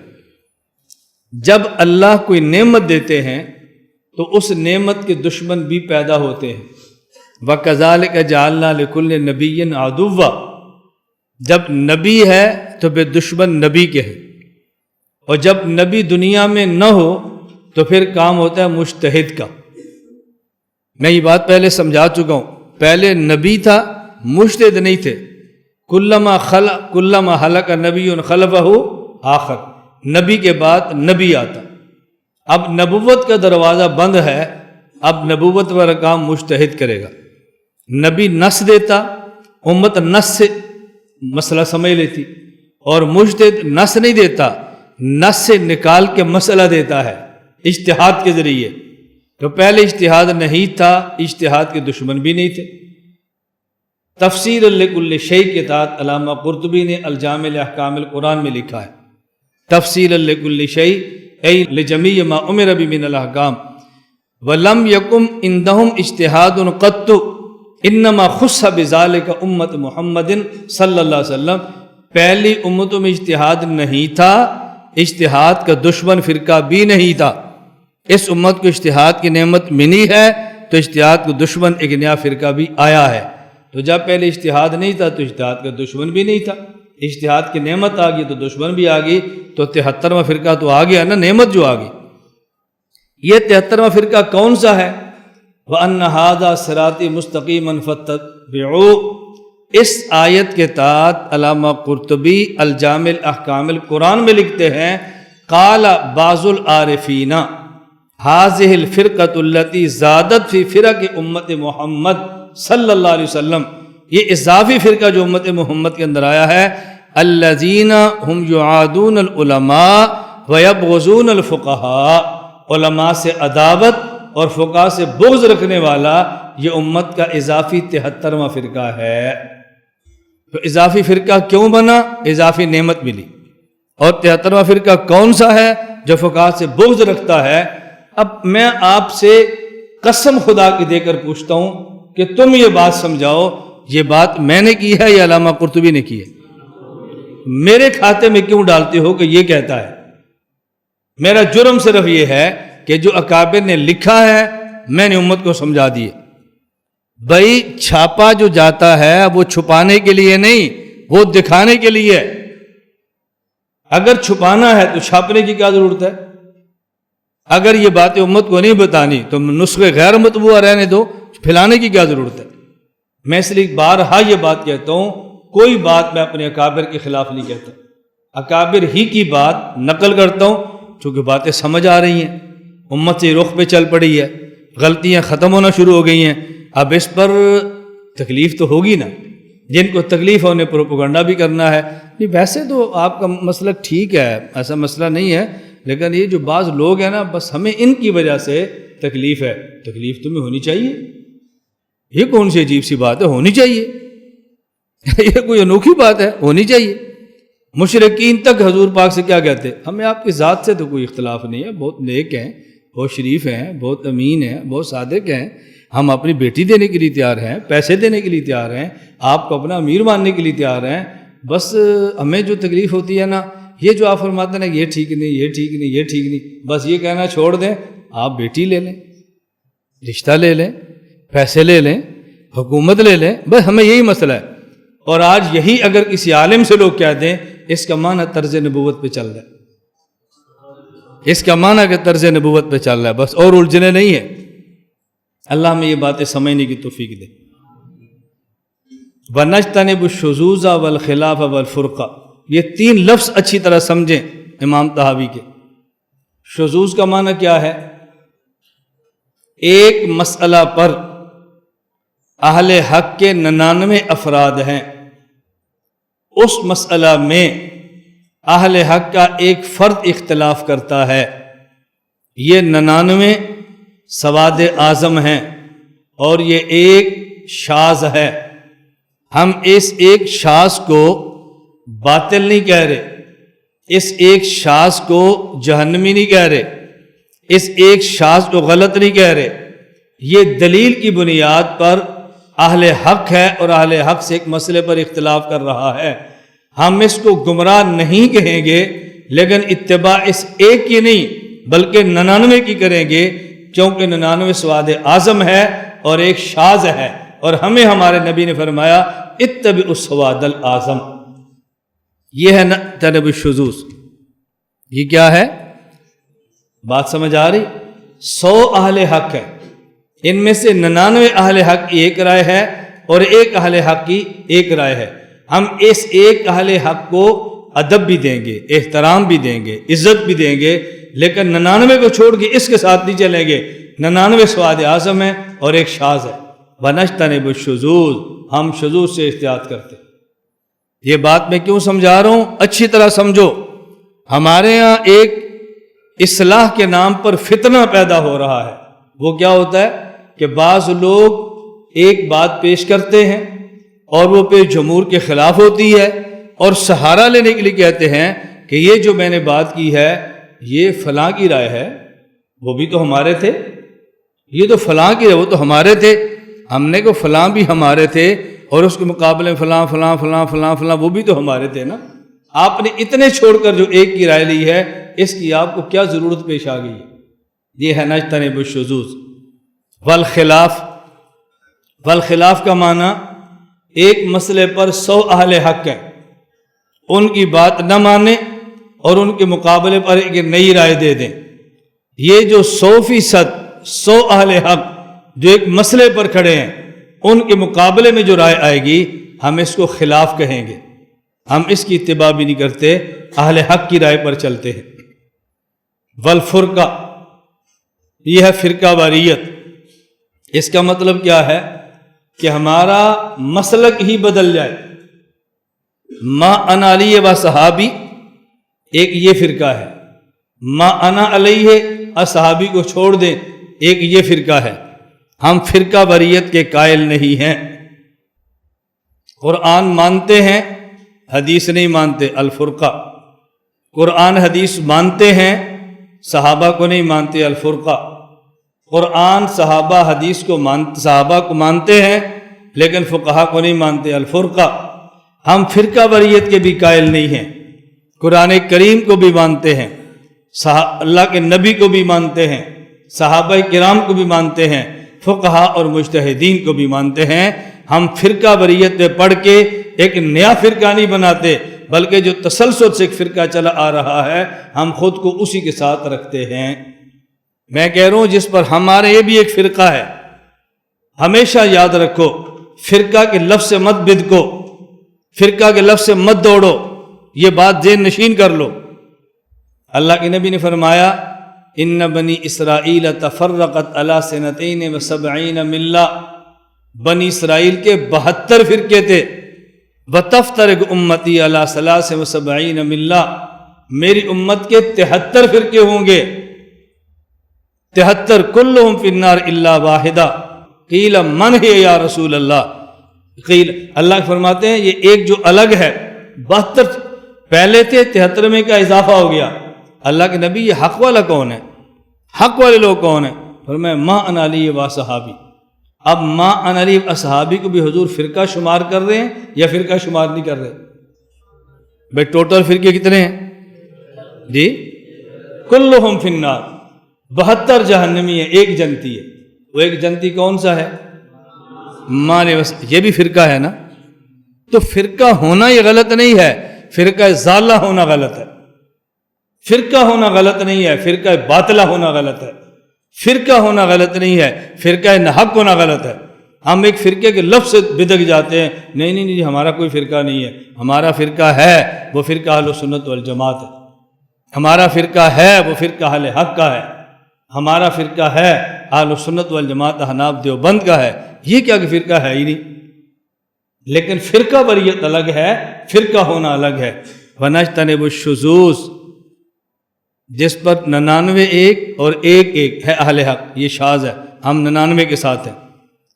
جب اللہ کوئی نعمت دیتے ہیں تو اس نعمت کے دشمن بھی پیدا ہوتے ہیں۔ وَكَذَلِكَ جَعَلْنَا لِكُلِّ نَبِيٍّ عَدُوًّا، جب نبی ہے تو پھر دشمن نبی کے ہے، اور جب نبی دنیا میں نہ ہو تو پھر کام ہوتا ہے مجتہد کا۔ میں یہ بات پہلے سمجھا چکا ہوں، پہلے نبی تھا، مجتہد نہیں تھے۔ کلما حلق نبی خلفہ آخر، نبی کے بعد نبی آتا۔ اب نبوت کا دروازہ بند ہے، اب نبوت پر کام مجتہد کرے گا۔ نبی نص دیتا، امت نص سے مسئلہ سمجھ لیتی، اور مجتہد نص نہیں دیتا، نص سے نکال کے مسئلہ دیتا ہے اجتہاد کے ذریعے۔ تو پہلے اجتہاد نہیں تھا، اجتہاد کے دشمن بھی نہیں تھے۔ تفسیر لکل شیء کے تحت علامہ قرطبی نے الجامع لاحکام القرآن میں لکھا ہے، تفسیر لکل شیء ای لجمیع ما امر به من الاحکام ولم یکن عندهم اجتہاد قط انما خص بذلک امت محمد صلی اللہ علیہ وسلم۔ پہلی امتوں میں اجتہاد نہیں تھا، اجتہاد کا دشمن فرقہ بھی نہیں تھا۔ اس امت کو اجتہاد کی نعمت ملی ہے تو اجتہاد کا دشمن ایک نیا فرقہ بھی آیا ہے۔ تو جب پہلے اجتہاد نہیں تھا تو اجتہاد کا دشمن بھی نہیں تھا، اجتہاد کی نعمت آ گئی تو دشمن بھی آ گئی، تو 73واں فرقہ تو آ گیا نا، نعمت جو آ گئی۔ یہ 73واں فرقہ کون سا ہے؟ وَأَنَّ هَذَا صِرَاطِي مُسْتَقِيمًا فَاتَّبِعُوهُ۔ اس آیت کے تحت علامہ قرطبی الجامع الاحکام القرآن میں لکھتے ہیں، قال بعض العارفین هذه الفرقة التي زادت في فرق امت محمد صلی اللہ علیہ وسلم، یہ اضافی فرقہ جو امت محمد کے اندر آیا ہے، الذین هم یعادون العلماء ویبغضون الفقہاء، علماء سے عداوت اور فقہاء سے بغض رکھنے والا یہ امت کا اضافی 73واں فرقہ ہے۔ تو اضافی فرقہ کیوں بنا؟ اضافی نعمت ملی۔ اور 73واں فرقہ کون سا ہے؟ جو فقہاء سے بغض رکھتا ہے۔ اب میں آپ سے قسم خدا کی دے کر پوچھتا ہوں کہ تم یہ بات سمجھاؤ، یہ بات میں نے کی ہے یا علامہ قرطبی نے کی ہے؟ میرے کھاتے میں کیوں ڈالتے ہو کہ یہ کہتا ہے؟ میرا جرم صرف یہ ہے کہ جو اکابر نے لکھا ہے میں نے امت کو سمجھا دیے۔ بھائی چھاپا جو جاتا ہے وہ چھپانے کے لیے نہیں، وہ دکھانے کے لیے۔ اگر چھپانا ہے تو چھاپنے کی کیا ضرورت ہے؟ اگر یہ باتیں امت کو نہیں بتانی تو نسخے غیر مطبوعہ رہنے دو، پھیلانے کی کیا ضرورت ہے؟ میں اس لیے بارہا یہ بات کہتا ہوں، کوئی بات میں اپنے اکابر کے خلاف نہیں کہتا، اکابر ہی کی بات نقل کرتا ہوں، چونکہ باتیں سمجھ آ رہی ہیں، امت سے رخ پہ چل پڑی ہے، غلطیاں ختم ہونا شروع ہو گئی ہیں، اب اس پر تکلیف تو ہوگی نا۔ جن کو تکلیف ہے انہیں پروپیگنڈا بھی کرنا ہے۔ نہیں ویسے تو آپ کا مسئلہ ٹھیک ہے، ایسا مسئلہ نہیں ہے، لیکن یہ جو بعض لوگ ہیں نا، بس ہمیں ان کی وجہ سے تکلیف ہے۔ تکلیف تمہیں ہونی چاہیے، یہ کون سی عجیب سی بات ہے؟ ہونی چاہیے، یہ کوئی انوکھی بات ہے؟ ہونی چاہیے۔ مشرکین تک حضور پاک سے کیا کہتے؟ ہمیں آپ کی ذات سے تو کوئی اختلاف نہیں ہے، بہت نیک ہیں، بہت شریف ہیں، بہت امین ہیں، بہت صادق ہیں، ہم اپنی بیٹی دینے کے لیے تیار ہیں، پیسے دینے کے لیے تیار ہیں، آپ کو اپنا امیر ماننے کے لیے تیار ہیں، بس ہمیں جو تکلیف ہوتی ہے نا، یہ جو آپ فرماتے ہیں نا یہ ٹھیک نہیں، یہ ٹھیک نہیں، یہ ٹھیک نہیں، بس یہ کہنا چھوڑ دیں، آپ بیٹی لے لیں، رشتہ لے لیں، پیسے لے لیں، حکومت لے لیں، بس ہمیں یہی مسئلہ ہے۔ اور آج یہی اگر کسی عالم سے لوگ کہہ دیں، اس کا معنی طرز نبوت پہ چل رہا ہے، اس کا معنی کہ طرز نبوت پہ چل رہا ہے، بس اور الجھنے نہیں ہے۔ اللہ ہمیں یہ باتیں سمجھنے کی توفیق دے۔ وَنَجْتَنِبُ الشُّذُوذَ وَالْخِلَافَ وَالْفُرْقَةَ، یہ تین لفظ اچھی طرح سمجھیں امام طحاوی کے۔ شذوذ کا معنی کیا ہے؟ ایک مسئلہ پر اہل حق کے 99 افراد ہیں، اس مسئلہ میں اہل حق کا ایک فرد اختلاف کرتا ہے، یہ 99 سواد اعظم ہیں اور یہ ایک شاذ ہے۔ ہم اس ایک شاذ کو باطل نہیں کہہ رہے، اس ایک شاذ کو جہنمی نہیں کہہ رہے، اس ایک شاذ کو غلط نہیں کہہ رہے۔ یہ دلیل کی بنیاد پر اہل حق ہے اور اہل حق سے ایک مسئلے پر اختلاف کر رہا ہے۔ ہم اس کو گمراہ نہیں کہیں گے، لیکن اتباع اس ایک کی نہیں بلکہ 99 کی کریں گے، کیونکہ 99 سواد اعظم ہے اور ایک شاذ ہے، اور ہمیں ہمارے نبی نے فرمایا اتبعوا السواد الاعظم۔ یہ ہے تنب الشذوذ۔ یہ کیا ہے؟ بات سمجھ آ رہی؟ 100 اہل حق ہے، ان میں سے 99 اہل حق کی ایک رائے ہے اور ایک اہل حق کی ایک رائے ہے۔ ہم اس ایک اہل حق کو ادب بھی دیں گے، احترام بھی دیں گے، عزت بھی دیں گے، لیکن 99 کو چھوڑ کے اس کے ساتھ نہیں چلیں گے۔ 99 سواد اعظم ہے اور ایک شاذ ہے۔ وَنَجْتَنِبُ الشُّذُوذ، ہم شذوذ سے احتیاط کرتے۔ یہ بات میں کیوں سمجھا رہا ہوں؟ اچھی طرح سمجھو۔ ہمارے ہاں ایک اصلاح کے نام پر فتنہ پیدا ہو رہا ہے۔ وہ کیا ہوتا ہے کہ بعض لوگ ایک بات پیش کرتے ہیں اور وہ پیش جمہور کے خلاف ہوتی ہے، اور سہارا لینے کے لیے کہتے ہیں کہ یہ جو میں نے بات کی ہے یہ فلاں کی رائے ہے، وہ بھی تو ہمارے تھے، یہ تو فلاں کی رائے، وہ تو ہمارے تھے، ہم نے کو فلاں بھی ہمارے تھے، اور اس کے مقابلے میں فلاں فلاں فلاں فلاں فلاں وہ بھی تو ہمارے تھے نا۔ آپ نے اتنے چھوڑ کر جو ایک کی رائے لی ہے، اس کی آپ کو کیا ضرورت پیش آ گئی ہے؟ یہ ہے نجتنب الشذوذ۔ والخلاف، والخلاف کا معنی ایک مسئلے پر 100 اہل حق ہیں، ان کی بات نہ مانیں اور ان کے مقابلے پر ایک نئی رائے دے دیں۔ یہ جو 100% 100 اہل حق جو ایک مسئلے پر کھڑے ہیں، ان کے مقابلے میں جو رائے آئے گی ہم اس کو خلاف کہیں گے، ہم اس کی اتباع بھی نہیں کرتے، اہل حق کی رائے پر چلتے ہیں۔ والفرقہ، یہ ہے فرقہ واریت۔ اس کا مطلب کیا ہے کہ ہمارا مسلک ہی بدل جائے۔ ما انا علیہ و صحابی ایک یہ فرقہ ہے، ما انا علیہ اصحابی کو چھوڑ دیں ایک یہ فرقہ ہے۔ ہم فرقہ واریت کے قائل نہیں ہیں۔ قرآن مانتے ہیں، حدیث نہیں مانتے، الفرقہ۔ قرآن حدیث مانتے ہیں، صحابہ کو نہیں مانتے، الفرقہ۔ قرآن صحابہ حدیث کو صحابہ کو مانتے ہیں لیکن فقہا کو نہیں مانتے، الفرقہ۔ ہم فرقہ واریت کے بھی قائل نہیں ہیں، قرآن کریم کو بھی مانتے ہیں، اللہ کے نبی کو بھی مانتے ہیں، صحابہ کرام کو بھی مانتے ہیں، فقہا اور مجتہدین کو بھی مانتے ہیں۔ ہم فرقہ واریت پہ پڑھ کے ایک نیا فرقہ نہیں بناتے، بلکہ جو تسلسل سے ایک فرقہ چلا آ رہا ہے ہم خود کو اسی کے ساتھ رکھتے ہیں۔ میں کہہ رہا ہوں جس پر ہمارے یہ بھی ایک فرقہ ہے، ہمیشہ یاد رکھو، فرقہ کے لفظ سے مت بدکو، فرقہ کے لفظ سے مت دوڑو، یہ بات ذہن نشین کر لو۔ اللہ کے نبی نے فرمایا ان بنی اسرائیل تفرقت علی سنتین و سبعین ملہ، بنی اسرائیل کے 72 فرقے تھے، وتفترق امتی علی ثلاث و سبعین ملہ، میری امت کے 73 فرقے ہوں گے، 73 کلہم فی النار الا واحدہ، قیل من ہے یا رسول اللہ، قیل اللہ فرماتے ہیں یہ ایک جو الگ ہے، 72 پہلے تھے، 73 میں کا اضافہ ہو گیا۔ اللہ کے نبی یہ حق والا کون ہے؟ حق والے لوگ کون ہیں؟ فرمایا ما انا علی و صحابی۔ اب ما انا علی و صحابی کو بھی حضور فرقہ شمار کر رہے ہیں یا فرقہ شمار نہیں کر رہے؟ بھائی ٹوٹل فرقے کتنے ہیں جی؟ کلہم فی النار، 72 جہنمی ہے، ایک جنتی ہے۔ وہ ایک جنتی کون سا ہے؟ یہ بھی فرقہ ہے نا؟ تو فرقہ ہونا یہ غلط نہیں ہے، فرقہ ضالہ ہونا غلط ہے۔ فرقہ ہونا غلط نہیں ہے، فرقہ باطلہ ہونا غلط ہے۔ فرقہ ہونا غلط نہیں ہے، فرقہ ناحق ہونا غلط ہے۔ ہم ایک فرقے کے لفظ سے بدک جاتے ہیں، نہیں نہیں نہیں ہمارا کوئی فرقہ نہیں ہے، ہمارا فرقہ ہے وہ فرقہ اہل سنت والجماعت ہے، ہمارا فرقہ ہے وہ فرقہ اہل حق کا ہے، ہمارا فرقہ ہے اہل سنت والجماعت احناف دیوبند کا ہے۔ یہ کیا کہ فرقہ ہے ہی نہیں، لیکن فرقہ واریت الگ ہے، فرقہ ہونا الگ ہے۔ ونجتنب الشذوذ، جس پر 99 ایک اور ایک ہے اہل حق، یہ شاذ ہے، ہم 99 کے ساتھ ہیں۔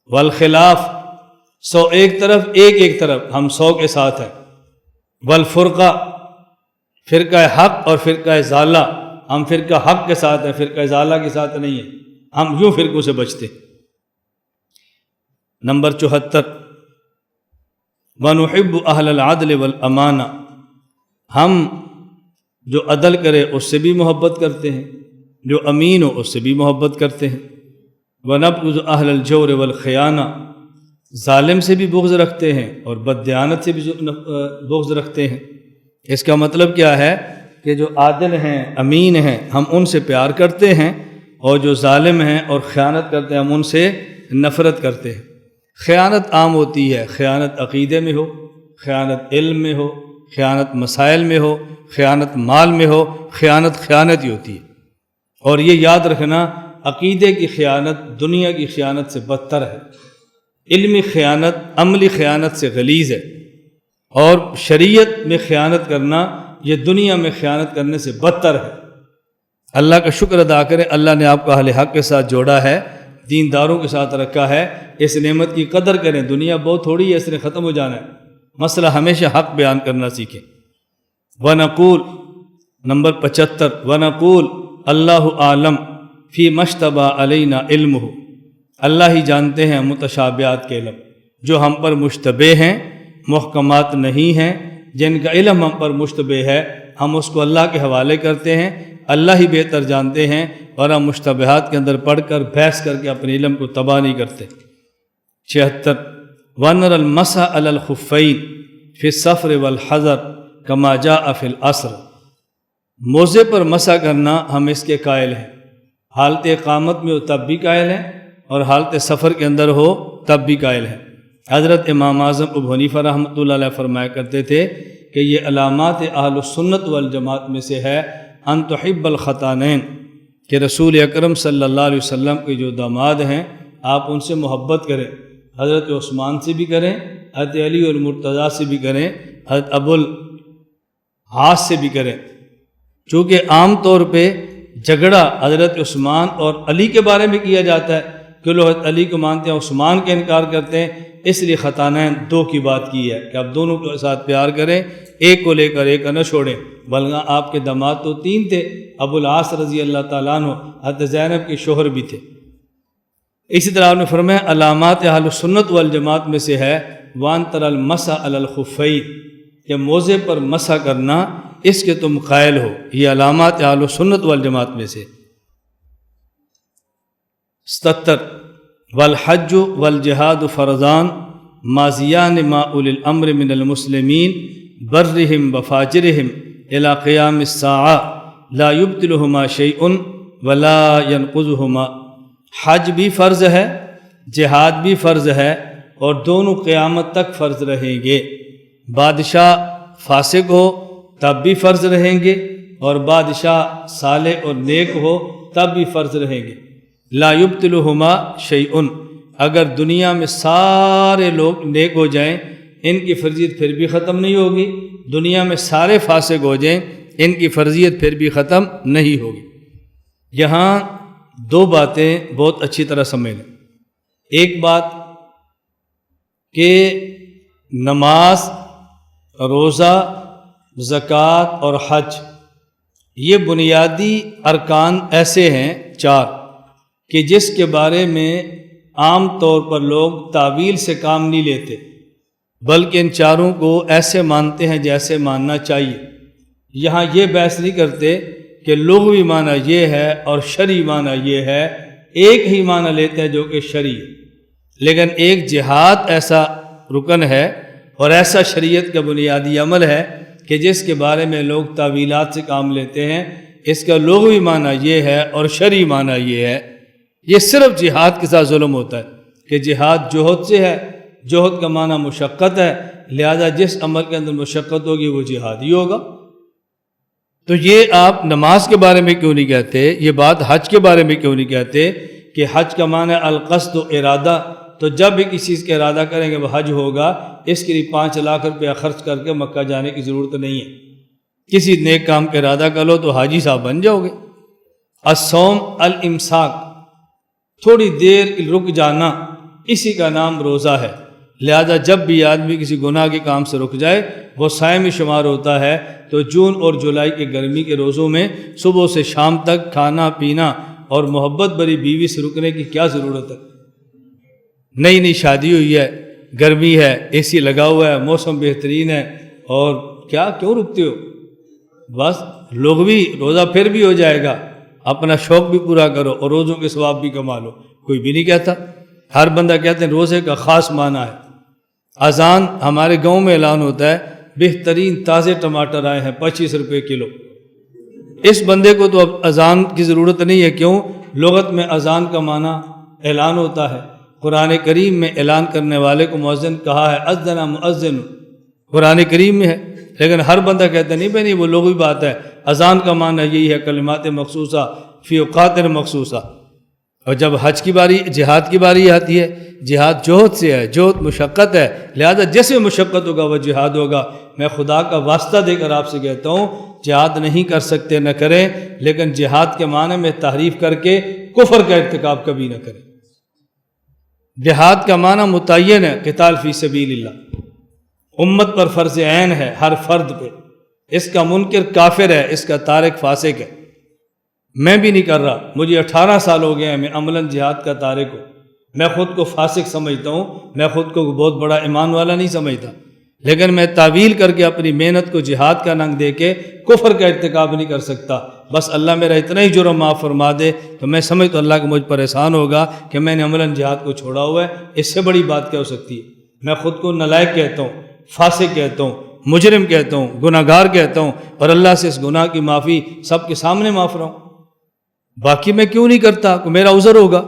والخلاف، 100 ایک طرف ایک طرف، ہم 100 کے ساتھ ہیں۔ والفرقہ، فرقہ حق اور فرقہ ضالہ، ہم فرقہ حق کے ساتھ ہیں، فرقہ ضالہ کے ساتھ نہیں ہیں، ہم یوں فرقوں سے بچتے۔ نمبر 74، وَنُحِبُّ أَهْلَ الْعَدْلِ وَالْأَمَانَةِ، ہم جو عدل کرے اس سے بھی محبت کرتے ہیں، جو امین ہو اس سے بھی محبت کرتے ہیں۔ وَنَبْغِضُ أَهْلَ الْجَوْرِ وَالْخِيَانَةِ، ظالم سے بھی بغض رکھتے ہیں اور بددیانت سے بھی بغض رکھتے ہیں۔ اس کا مطلب کیا ہے کہ جو عادل ہیں، امین ہیں، ہم ان سے پیار کرتے ہیں، اور جو ظالم ہیں اور خیانت کرتے ہیں ہم ان سے نفرت کرتے ہیں۔ خیانت عام ہوتی ہے، خیانت عقیدے میں ہو، خیانت علم میں ہو، خیانت مسائل میں ہو، خیانت مال میں ہو، خیانت ہی ہوتی ہے۔ اور یہ یاد رکھنا، عقیدے کی خیانت دنیا کی خیانت سے بدتر ہے، علمی خیانت عملی خیانت سے غلیظ ہے، اور شریعت میں خیانت کرنا یہ دنیا میں خیانت کرنے سے بدتر ہے۔ اللہ کا شکر ادا کریں، اللہ نے آپ کو اہل حق کے ساتھ جوڑا ہے، دینداروں کے ساتھ رکھا ہے، اس نعمت کی قدر کریں۔ دنیا بہت تھوڑی ہے، اس نے ختم ہو جانا ہے، مسئلہ ہمیشہ حق بیان کرنا سیکھیں۔ وَنَقُول، نمبر 75، وَنَقُول اللہ عالم فی مشتبہ علینا علمہ، اللہ ہی جانتے ہیں متشابہات کے علم، جو ہم پر مشتبہ ہیں، محکمات نہیں ہیں، جن کا علم ہم پر مشتبہ ہے ہم اس کو اللہ کے حوالے کرتے ہیں، اللہ ہی بہتر جانتے ہیں، اور ہم مشتبہات کے اندر پڑھ کر بحث کر کے اپنے علم کو تباہ نہیں کرتے۔ 76، وَنَرَى الْمَسْحَ عَلَى الْخُفَّيْنِ فِي السَّفْرِ وَالْحَضَرِ كَمَا جَاءَ فِي الْعَصْرِ، موزے پر مسح کرنا ہم اس کے قائل ہیں، حالت اقامت میں ہو تب بھی قائل ہیں، اور حالت سفر کے اندر ہو تب بھی قائل ہیں۔ حضرت امام اعظم ابو حنیفہ رحمۃ اللہ علیہ فرمایا کرتے تھے کہ یہ علامات اہل السنت والجماعت میں سے ہے ان تحب الختانین، کہ رسول اکرم صلی اللہ علیہ وسلم کے جو داماد ہیں آپ ان سے محبت کریں، حضرت عثمان سے بھی کریں، حضرت علی اور مرتضیٰ سے بھی کریں، حضرت ابو العاص سے بھی کریں، چونکہ عام طور پہ جھگڑا حضرت عثمان اور علی کے بارے میں کیا جاتا ہے کہ لوگ حضرت علی کو مانتے ہیں، عثمان کا انکار کرتے ہیں، اس لیے ختانین 2 کی بات کی ہے کہ آپ دونوں کے ساتھ پیار کریں، ایک کو لے کر ایک کا نہ چھوڑیں، بلکہ آپ کے داماد تو 3 تھے، ابو العاص رضی اللہ تعالیٰ عنہ حضرت زینب کے شوہر بھی تھے۔ اسی طرح آپ نے فرمایا علامات اہل السنت والجماعت میں سے ہے وان تر المسح علی الخفین، کہ موزے پر مسح کرنا اس کے تم قائل ہو، یہ علامات اہل السنت والجماعت میں سے۔ 77، والحج والجہاد فرضان ماضیان ما اولی الامر من المسلمین برہم وفاجرہم الی قیام الساعہ لا یبطلہما شیء ولا ینقضہما، حج بھی فرض ہے، جہاد بھی فرض ہے، اور دونوں قیامت تک فرض رہیں گے۔ بادشاہ فاسق ہو تب بھی فرض رہیں گے، اور بادشاہ صالح اور نیک ہو تب بھی فرض رہیں گے۔ لا یبطلہما شیء، اگر دنیا میں سارے لوگ نیک ہو جائیں ان کی فرضیت پھر بھی ختم نہیں ہوگی، دنیا میں سارے فاسق ہو جائیں ان کی فرضیت پھر بھی ختم نہیں ہوگی۔ یہاں 2 باتیں بہت اچھی طرح سمجھ لیں۔ ایک بات کہ نماز، روزہ، زکوٰۃ اور حج یہ بنیادی ارکان ایسے ہیں 4 کہ جس کے بارے میں عام طور پر لوگ تعویل سے کام نہیں لیتے، بلکہ ان 4 کو ایسے مانتے ہیں جیسے ماننا چاہیے۔ یہاں یہ بحث نہیں کرتے کہ لغوی معنی یہ ہے اور شرعی معنی یہ ہے، ایک ہی معنی لیتے ہیں جو کہ شرعی ہے، لیکن ایک جہاد ایسا رکن ہے اور ایسا شریعت کا بنیادی عمل ہے کہ جس کے بارے میں لوگ تعویلات سے کام لیتے ہیں، اس کا لغوی معنی یہ ہے اور شرعی معنی یہ ہے۔ یہ صرف جہاد کے ساتھ ظلم ہوتا ہے کہ جہاد جوہد سے ہے، جوہد کا معنی مشقت ہے، لہذا جس عمل کے اندر مشقت ہوگی وہ جہاد ہی ہوگا۔ تو یہ آپ نماز کے بارے میں کیوں نہیں کہتے؟ یہ بات حج کے بارے میں کیوں نہیں کہتے کہ حج کا معنی القصد و ارادہ، تو جب بھی کسی چیز کا ارادہ کریں گے وہ حج ہوگا، اس کے لیے 5 لاکھ روپیہ خرچ کر کے مکہ جانے کی ضرورت نہیں ہے۔ کسی نیک کام کا ارادہ کر لو تو حاجی صاحب بن جاؤ گے۔ الصوم الامساک، تھوڑی دیر رک جانا، اسی کا نام روزہ ہے۔ لہذا جب بھی آدمی کسی گناہ کے کام سے رک جائے وہ صائم میں شمار ہوتا ہے۔ تو جون اور جولائی کے گرمی کے روزوں میں صبح سے شام تک کھانا پینا اور محبت بری بیوی سے رکنے کی کیا ضرورت ہے؟ نئی نئی شادی ہوئی ہے، گرمی ہے، اے سی لگا ہوا ہے، موسم بہترین ہے، اور کیوں رکتے ہو؟ بس لوگ بھی روزہ پھر بھی ہو جائے گا، اپنا شوق بھی پورا کرو اور روزوں کے ثواب بھی کما لو۔ کوئی بھی نہیں کہتا، ہر بندہ کہتے ہیں روزے کا خاص معنی ہے۔ اذان ہمارے گاؤں میں اعلان ہوتا ہے، بہترین تازے ٹماٹر آئے ہیں 25 روپے کلو۔ اس بندے کو تو اب اذان کی ضرورت نہیں ہے، کیوں؟ لغت میں اذان کا معنی اعلان ہوتا ہے، قرآن کریم میں اعلان کرنے والے کو مؤذن کہا ہے، اذن مؤذن، قرآن کریم میں ہے۔ لیکن ہر بندہ کہتا ہے نہیں بھائی نہیں، وہ لغوی بات ہے، اذان کا معنی یہی ہے، کلمات مخصوصہ فی اوقات مخصوصہ۔ اور جب حج کی باری، جہاد کی باری آتی ہے، جہاد جوہد سے ہے، جوہد مشقت ہے، لہذا جیسے مشقت ہوگا وہ جہاد ہوگا۔ میں خدا کا واسطہ دے کر آپ سے کہتا ہوں، جہاد نہیں کر سکتے نہ کریں، لیکن جہاد کے معنی میں تحریف کر کے کفر کا ارتکاب کبھی نہ کریں۔ جہاد کا معنی متعین ہے، قتال فی سبیل اللہ، امت پر فرض عین ہے، ہر فرد پہ۔ اس کا منکر کافر ہے، اس کا تارک فاسق ہے۔ میں بھی نہیں کر رہا، مجھے 18 سال ہو گئے ہیں، میں عملاً جہاد کا تارک ہوں۔ میں خود کو فاسق سمجھتا ہوں، میں خود کو بہت بڑا ایمان والا نہیں سمجھتا، لیکن میں تعویل کر کے اپنی محنت کو جہاد کا ننگ دے کے کفر کا ارتکاب نہیں کر سکتا۔ بس اللہ میرا اتنا ہی جرم معاف فرما دے تو میں سمجھ تو اللہ کو مجھ پر احسان ہوگا کہ میں نے عملاً جہاد کو چھوڑا ہوا ہے۔ اس سے بڑی بات کیا ہو سکتی ہے؟ میں خود کو نالائق کہتا ہوں، فاسق کہتا ہوں، مجرم کہتا ہوں، گناہ گار کہتا ہوں، اور اللہ سے اس گناہ کی معافی سب کے سامنے معاف رہا ہوں۔ باقی میں کیوں نہیں کرتا؟ کہ میرا عذر ہوگا،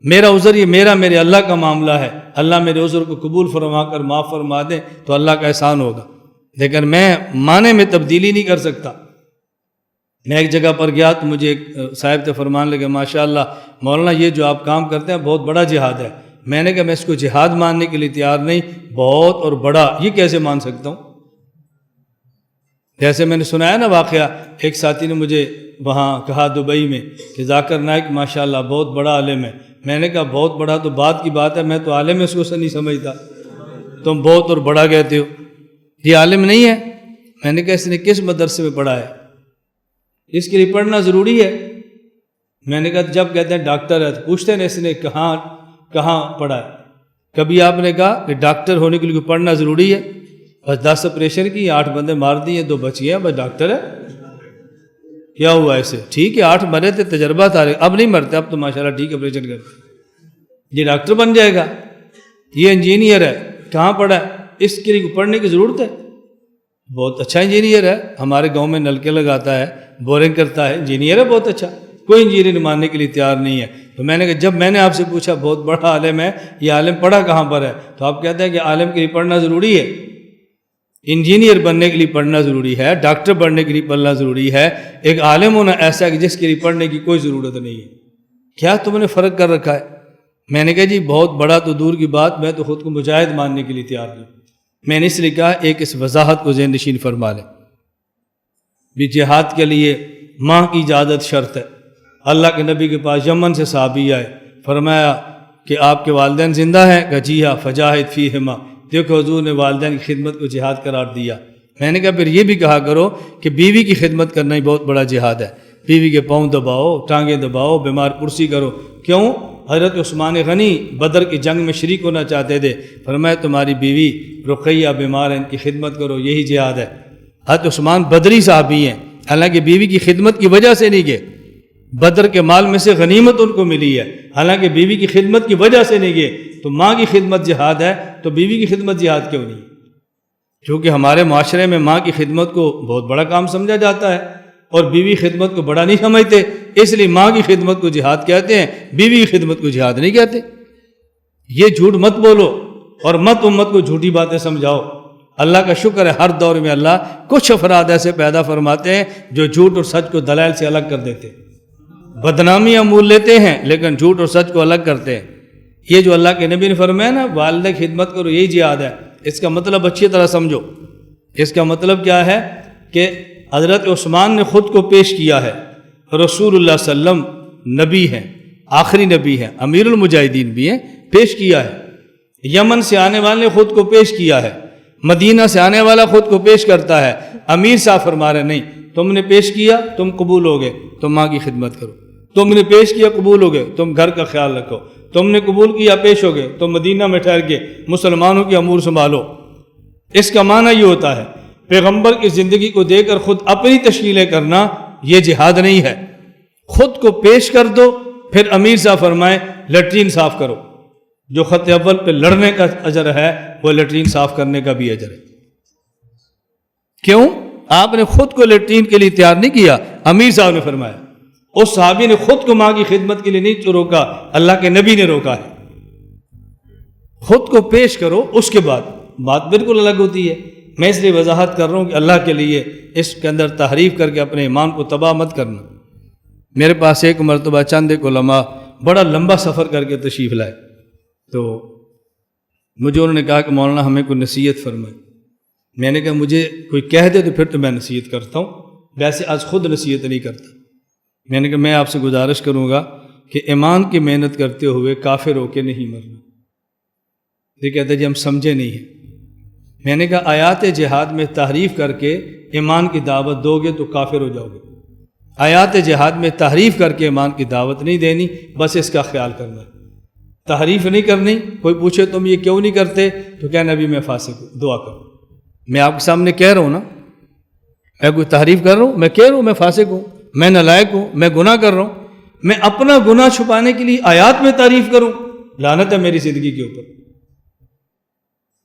میرا عذر یہ میرے اللہ کا معاملہ ہے، اللہ میرے عذر کو قبول فرما کر معاف فرما دے تو اللہ کا احسان ہوگا، لیکن میں معنی میں تبدیلی نہیں کر سکتا۔ میں ایک جگہ پر گیا تو مجھے ایک صاحب سے فرمان لگے، ماشاءاللہ مولانا یہ جو آپ کام کرتے ہیں بہت بڑا جہاد ہے۔ میں نے کہا میں اس کو جہاد ماننے کے لیے تیار نہیں، بہت اور بڑا یہ کیسے مان سکتا ہوں؟ جیسے میں نے سنایا نا واقعہ، ایک ساتھی نے مجھے وہاں کہا دبئی میں کہ ذاکر نائک ماشاءاللہ بہت بڑا عالم ہے۔ میں نے کہا بہت بڑا تو بات کی بات ہے، میں تو عالم اس کو سے نہیں سمجھتا، تم بہت اور بڑا کہتے ہو، یہ عالم نہیں ہے۔ میں نے کہا اس نے کس مدرسے میں پڑھا ہے؟ اس کے لیے پڑھنا ضروری ہے۔ میں نے کہا جب کہتے ہیں ڈاکٹر ہے تو پوچھتے ہیں اس نے کہاں پڑھا ہے؟ کبھی آپ نے کہا کہ ڈاکٹر ہونے کے لیے پڑھنا ضروری ہے؟ بس 10 آپریشن کی، 8 بندے مار دیے، 2 بچ گئے، بس ڈاکٹر ہے۔ کیا ہوا اسے؟ ٹھیک ہے 8 مرے تھے، تجربہ تھا، اب نہیں مرتے، اب تو ماشاءاللہ ٹھیک آپریشن کرتے، یہ ڈاکٹر بن جائے گا۔ یہ انجینئر ہے، کہاں پڑھا ہے؟ اس کے لیے پڑھنے کی ضرورت ہے؟ بہت اچھا انجینئر ہے، ہمارے گاؤں میں نلکے لگاتا ہے، بورنگ کرتا ہے، انجینئر ہے بہت اچھا، کوئی انجینئر ماننے کے لیے تیار نہیں ہے۔ تو میں نے کہا جب میں نے آپ سے پوچھا بہت بڑا عالم ہے، یہ عالم پڑھا کہاں پر ہے؟ تو آپ کہتے ہیں کہ عالم کے لیے پڑھنا ضروری ہے، انجینئر بننے کے لیے پڑھنا ضروری ہے، ڈاکٹر بننے کے لیے پڑھنا ضروری ہے، ایک عالم ہونا ایسا ہے کہ جس کے لیے پڑھنے کی کوئی ضرورت نہیں ہے۔ کیا تم نے فرق کر رکھا ہے؟ میں نے کہا جی بہت بڑا تو دور کی بات، میں تو خود کو مجاہد ماننے کے لیے تیار ہوں۔ میں نے اس لیے کہا ایک اس وضاحت کو ذہن نشین فرما لیں، بھی جہاد کے لیے ماں کی اجازت شرط ہے۔ اللہ کے نبی کے پاس یمن سے صحابی آئے، فرمایا کہ آپ کے والدین زندہ ہیں؟ کہ جی ہاں، فجاہد فیہما، دیکھو حضور نے والدین کی خدمت کو جہاد قرار دیا۔ میں نے کہا پھر یہ بھی کہا کرو کہ بیوی کی خدمت کرنا ہی بہت بڑا جہاد ہے، بیوی کے پاؤں دباؤ، ٹانگیں دباؤ، بیمار پرسی کرو۔ کیوں؟ حضرت عثمان غنی بدر کی جنگ میں شریک ہونا چاہتے تھے، فرمایا تمہاری بیوی رقیہ بیمار ہے، ان کی خدمت کرو، یہی جہاد ہے۔ حضرت عثمان بدری صحابی ہیں، حالانکہ بیوی کی خدمت کی وجہ سے نہیں گئے، بدر کے مال میں سے غنیمت ان کو ملی ہے، حالانکہ بیوی کی خدمت کی وجہ سے نہیں گئے۔ تو ماں کی خدمت جہاد ہے تو بیوی کی خدمت جہاد کیوں نہیں؟ کیونکہ ہمارے معاشرے میں ماں کی خدمت کو بہت بڑا کام سمجھا جاتا ہے اور بیوی خدمت کو بڑا نہیں سمجھتے، اس لیے ماں کی خدمت کو جہاد کہتے ہیں، بیوی کی خدمت کو جہاد نہیں کہتے۔ یہ جھوٹ مت بولو اور مت امت کو جھوٹی باتیں سمجھاؤ۔ اللہ کا شکر ہے ہر دور میں اللہ کچھ افراد ایسے پیدا فرماتے ہیں جو جھوٹ اور سچ کو دلائل سے الگ کر دیتے ہیں، بدنامیاں مول لیتے ہیں لیکن جھوٹ اور سچ کو الگ کرتے ہیں۔ یہ جو اللہ کے نبی نے فرمایا نا والدہ کی خدمت کرو، یہی جہاد ہے، اس کا مطلب اچھی طرح سمجھو۔ اس کا مطلب کیا ہے کہ حضرت عثمان نے خود کو پیش کیا ہے، رسول اللہ صلی اللہ علیہ وسلم نبی ہیں، آخری نبی ہیں، امیر المجاہدین بھی ہیں، پیش کیا ہے۔ یمن سے آنے والے نے خود کو پیش کیا ہے، مدینہ سے آنے والا خود کو پیش کرتا ہے۔ امیر صاحب فرما رہے نہیں، تم نے پیش کیا تم قبول ہو گئے، تم ماں کی خدمت کرو، تم نے پیش کیا قبول ہو گئے، تم گھر کا خیال رکھو، تم نے قبول کیا پیش ہو گئے، تم مدینہ میں ٹھہر کے مسلمانوں کی امور سنبھالو۔ اس کا معنی یہ ہوتا ہے پیغمبر کی زندگی کو دے کر خود اپنی تشکیلیں کرنا یہ جہاد نہیں ہے، خود کو پیش کر دو۔ پھر امیر صاحب فرمائے لیٹرین صاف کرو، جو خط اول پہ لڑنے کا اجر ہے وہ لیٹرین صاف کرنے کا بھی اجر ہے۔ کیوں؟ آپ نے خود کو لیٹرین کے لیے تیار نہیں کیا، امیر صاحب نے فرمایا۔ اس صحابی نے خود کو ماں کی خدمت کے لیے نہیں روکا، اللہ کے نبی نے روکا ہے۔ خود کو پیش کرو، اس کے بعد بات بالکل الگ ہوتی ہے۔ میں اس لیے وضاحت کر رہا ہوں کہ اللہ کے لیے اس کے اندر تحریف کر کے اپنے ایمان کو تباہ مت کرنا۔ میرے پاس ایک مرتبہ چند ایک علماء بڑا لمبا سفر کر کے تشریف لائے، تو مجھے انہوں نے کہا کہ مولانا ہمیں کوئی نصیحت فرمائے۔ میں نے کہا مجھے کوئی کہہ دے تو پھر تو میں نصیحت کرتا ہوں، ویسے آج خود نصیحت نہیں کرتا۔ میں نے کہا میں آپ سے گزارش کروں گا کہ ایمان کی محنت کرتے ہوئے کافر ہو کے نہیں مرنا۔ یہ کہتے جی ہم سمجھے نہیں ہیں۔ میں نے کہا آیات جہاد میں تحریف کر کے ایمان کی دعوت دو گے تو کافر ہو جاؤ گے۔ آیات جہاد میں تحریف کر کے ایمان کی دعوت نہیں دینی، بس اس کا خیال کرنا، تحریف نہیں کرنی۔ کوئی پوچھے تم یہ کیوں نہیں کرتے تو کہنا ابھی میں فاسق ہوں، دعا کرو۔ میں آپ کے سامنے کہہ رہا ہوں نا، میں کوئی تحریف کر رہا ہوں؟ میں کہہ رہا ہوں میں فاسق ہوں، میں نالائق ہوں، میں گناہ کر رہا ہوں۔ میں اپنا گناہ چھپانے کے لیے آیات میں تعریف کروں؟ لعنت ہے میری زندگی کے اوپر۔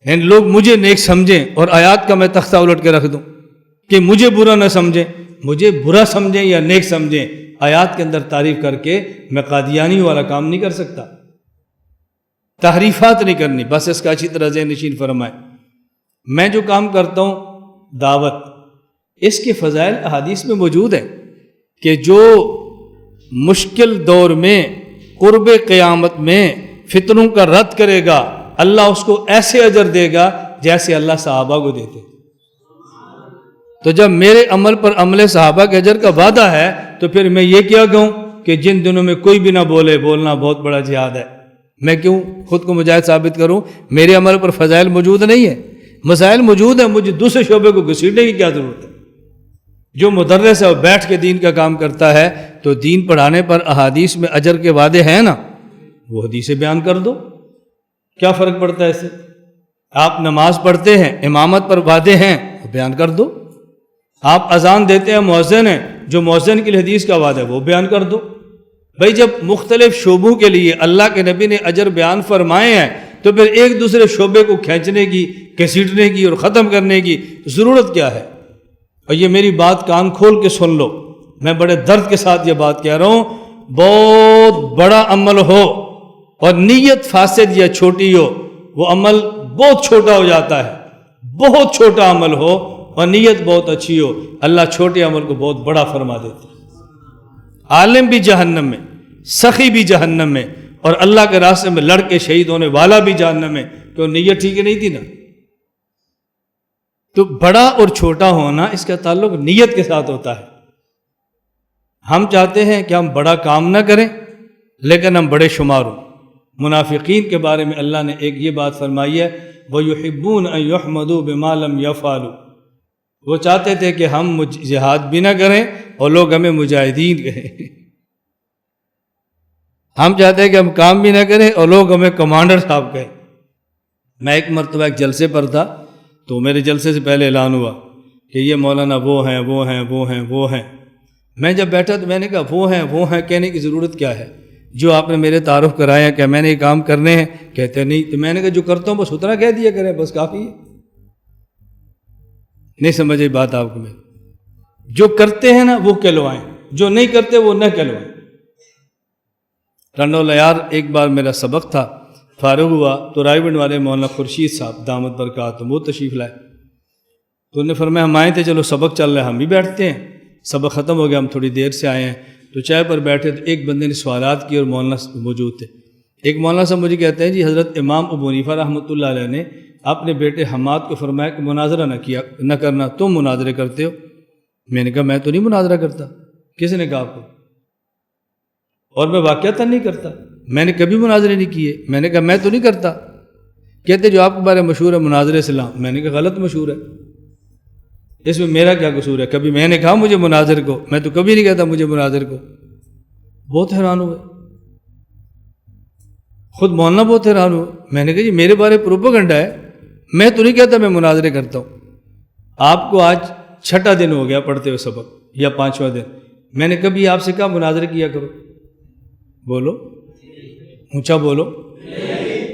لوگ مجھے نیک سمجھیں اور آیات کا میں تختہ الٹ کے رکھ دوں کہ مجھے برا نہ سمجھیں، مجھے برا سمجھیں یا نیک سمجھیں، آیات کے اندر تعریف کر کے میں قادیانی والا کام نہیں کر سکتا۔ تحریفات نہیں کرنی، بس اس کا اچھی طرح ذہن نشین فرمائے۔ میں جو کام کرتا ہوں دعوت، اس کے فضائل احادیث میں موجود ہیں کہ جو مشکل دور میں قرب قیامت میں فتنوں کا رد کرے گا، اللہ اس کو ایسے اجر دے گا جیسے اللہ صحابہ کو دیتے۔ تو جب میرے عمل پر عمل صحابہ کے اجر کا وعدہ ہے تو پھر میں یہ کیا کہوں کہ جن دنوں میں کوئی بھی نہ بولے، بولنا بہت بڑا جہاد ہے۔ میں کیوں خود کو مجاہد ثابت کروں؟ میرے عمل پر فضائل موجود نہیں ہے، مسائل موجود ہیں، مجھے دوسرے شعبے کو گھسیٹنے کی کیا ضرورت ہے؟ جو مدرس ہے وہ بیٹھ کے دین کا کام کرتا ہے، تو دین پڑھانے پر احادیث میں اجر کے وعدے ہیں نا، وہ حدیثیں بیان کر دو، کیا فرق پڑتا ہے اس سے؟ آپ نماز پڑھتے ہیں، امامت پر وعدے ہیں، وہ بیان کر دو۔ آپ اذان دیتے ہیں، مؤذن ہیں، جو مؤذن کے لیے حدیث کا وعدہ ہے وہ بیان کر دو۔ بھائی جب مختلف شعبوں کے لیے اللہ کے نبی نے اجر بیان فرمائے ہیں تو پھر ایک دوسرے شعبے کو کھینچنے کی، گھسیٹنے کی اور ختم کرنے کی ضرورت کیا ہے؟ اور یہ میری بات کان کھول کے سن لو، میں بڑے درد کے ساتھ یہ بات کہہ رہا ہوں۔ بہت بڑا عمل ہو اور نیت فاسد یا چھوٹی ہو، وہ عمل بہت چھوٹا ہو جاتا ہے۔ بہت چھوٹا عمل ہو اور نیت بہت اچھی ہو، اللہ چھوٹے عمل کو بہت بڑا فرما دیتا ہے۔ عالم بھی جہنم میں، سخی بھی جہنم میں، اور اللہ کے راستے میں لڑ کے شہید ہونے والا بھی جہنم میں، کیوں نیت ٹھیک نہیں تھی نا۔ تو بڑا اور چھوٹا ہونا اس کا تعلق نیت کے ساتھ ہوتا ہے۔ ہم چاہتے ہیں کہ ہم بڑا کام نہ کریں لیکن ہم بڑے شمار ہوں۔ منافقین کے بارے میں اللہ نے ایک یہ بات فرمائی ہے، وَيُحِبُّونَ أَن يُحْمَدُوا بِمَا لَمْ يَفْعَلُوا۔ وہ چاہتے تھے کہ ہم جہاد بھی نہ کریں اور لوگ ہمیں مجاہدین کہیں۔ ہم چاہتے ہیں کہ ہم کام بھی نہ کریں اور لوگ ہمیں کمانڈر صاحب کہیں۔ میں ایک مرتبہ ایک جلسے پر تھا، تو میرے جلسے سے پہلے اعلان ہوا کہ یہ مولانا وہ ہیں وہ ہیں وہ ہیں وہ ہیں۔ میں جب بیٹھا تو میں نے کہا وہ ہیں کہنے کی ضرورت کیا ہے؟ جو آپ نے میرے تعارف کرایا کہ میں نے یہ کام کرنے ہیں، کہتے نہیں۔ تو میں نے کہا جو کرتا ہوں بس اتنا کہہ دیا کریں، بس کافی ہے۔ نہیں سمجھے بات آپ کو؟ میں جو کرتے ہیں نا وہ کہلوائیں، جو نہیں کرتے وہ نہ کہلوائیں۔ رنڈو لیار ایک بار میرا سبق تھا، فارغ ہوا تو رائے بنڈ والے مولانا خورشید صاحب دامت برکاتہم وہ تشریف لائے، تو انہوں نے فرمایا ہم آئے تھے، چلو سبق چل رہا ہے ہم بھی بیٹھتے ہیں۔ سبق ختم ہو گیا، ہم تھوڑی دیر سے آئے ہیں، تو چائے پر بیٹھے تو ایک بندے نے سوالات کی اور مولانا موجود تھے۔ ایک مولانا صاحب مجھے کہتے ہیں جی حضرت امام ابو حنیفہ رحمۃ اللہ علیہ نے اپنے بیٹے حماد کو فرمایا کہ مناظرہ نہ کرنا، تم مناظرے کرتے ہو۔ میں نے کہا میں تو نہیں مناظرہ کرتا. کس نے کہا آپ کو؟ اور میں واقعتاً نہیں کرتا، میں نے کبھی مناظرے نہیں کیے. میں نے کہا میں تو نہیں کرتا. کہتے جو آپ کے بارے میں مشہور ہے مناظرے اسلام. میں نے کہا غلط مشہور ہے، اس میں میرا کیا قصور ہے؟ کبھی میں نے کہا مجھے مناظر کو؟ میں تو کبھی نہیں کہتا مجھے مناظر کو. بہت حیران ہوئے، خود مولانا بہت حیران ہوئے. میں نے کہا جی میرے بارے پروپیگنڈا ہے، میں تو نہیں کہتا میں مناظرے کرتا ہوں. آپ کو آج 6واں دن ہو گیا پڑھتے ہوئے سبق یا 5واں دن. میں نے کبھی آپ سے کہا مناظرے کیا کرو؟ بولو، اونچا بولو.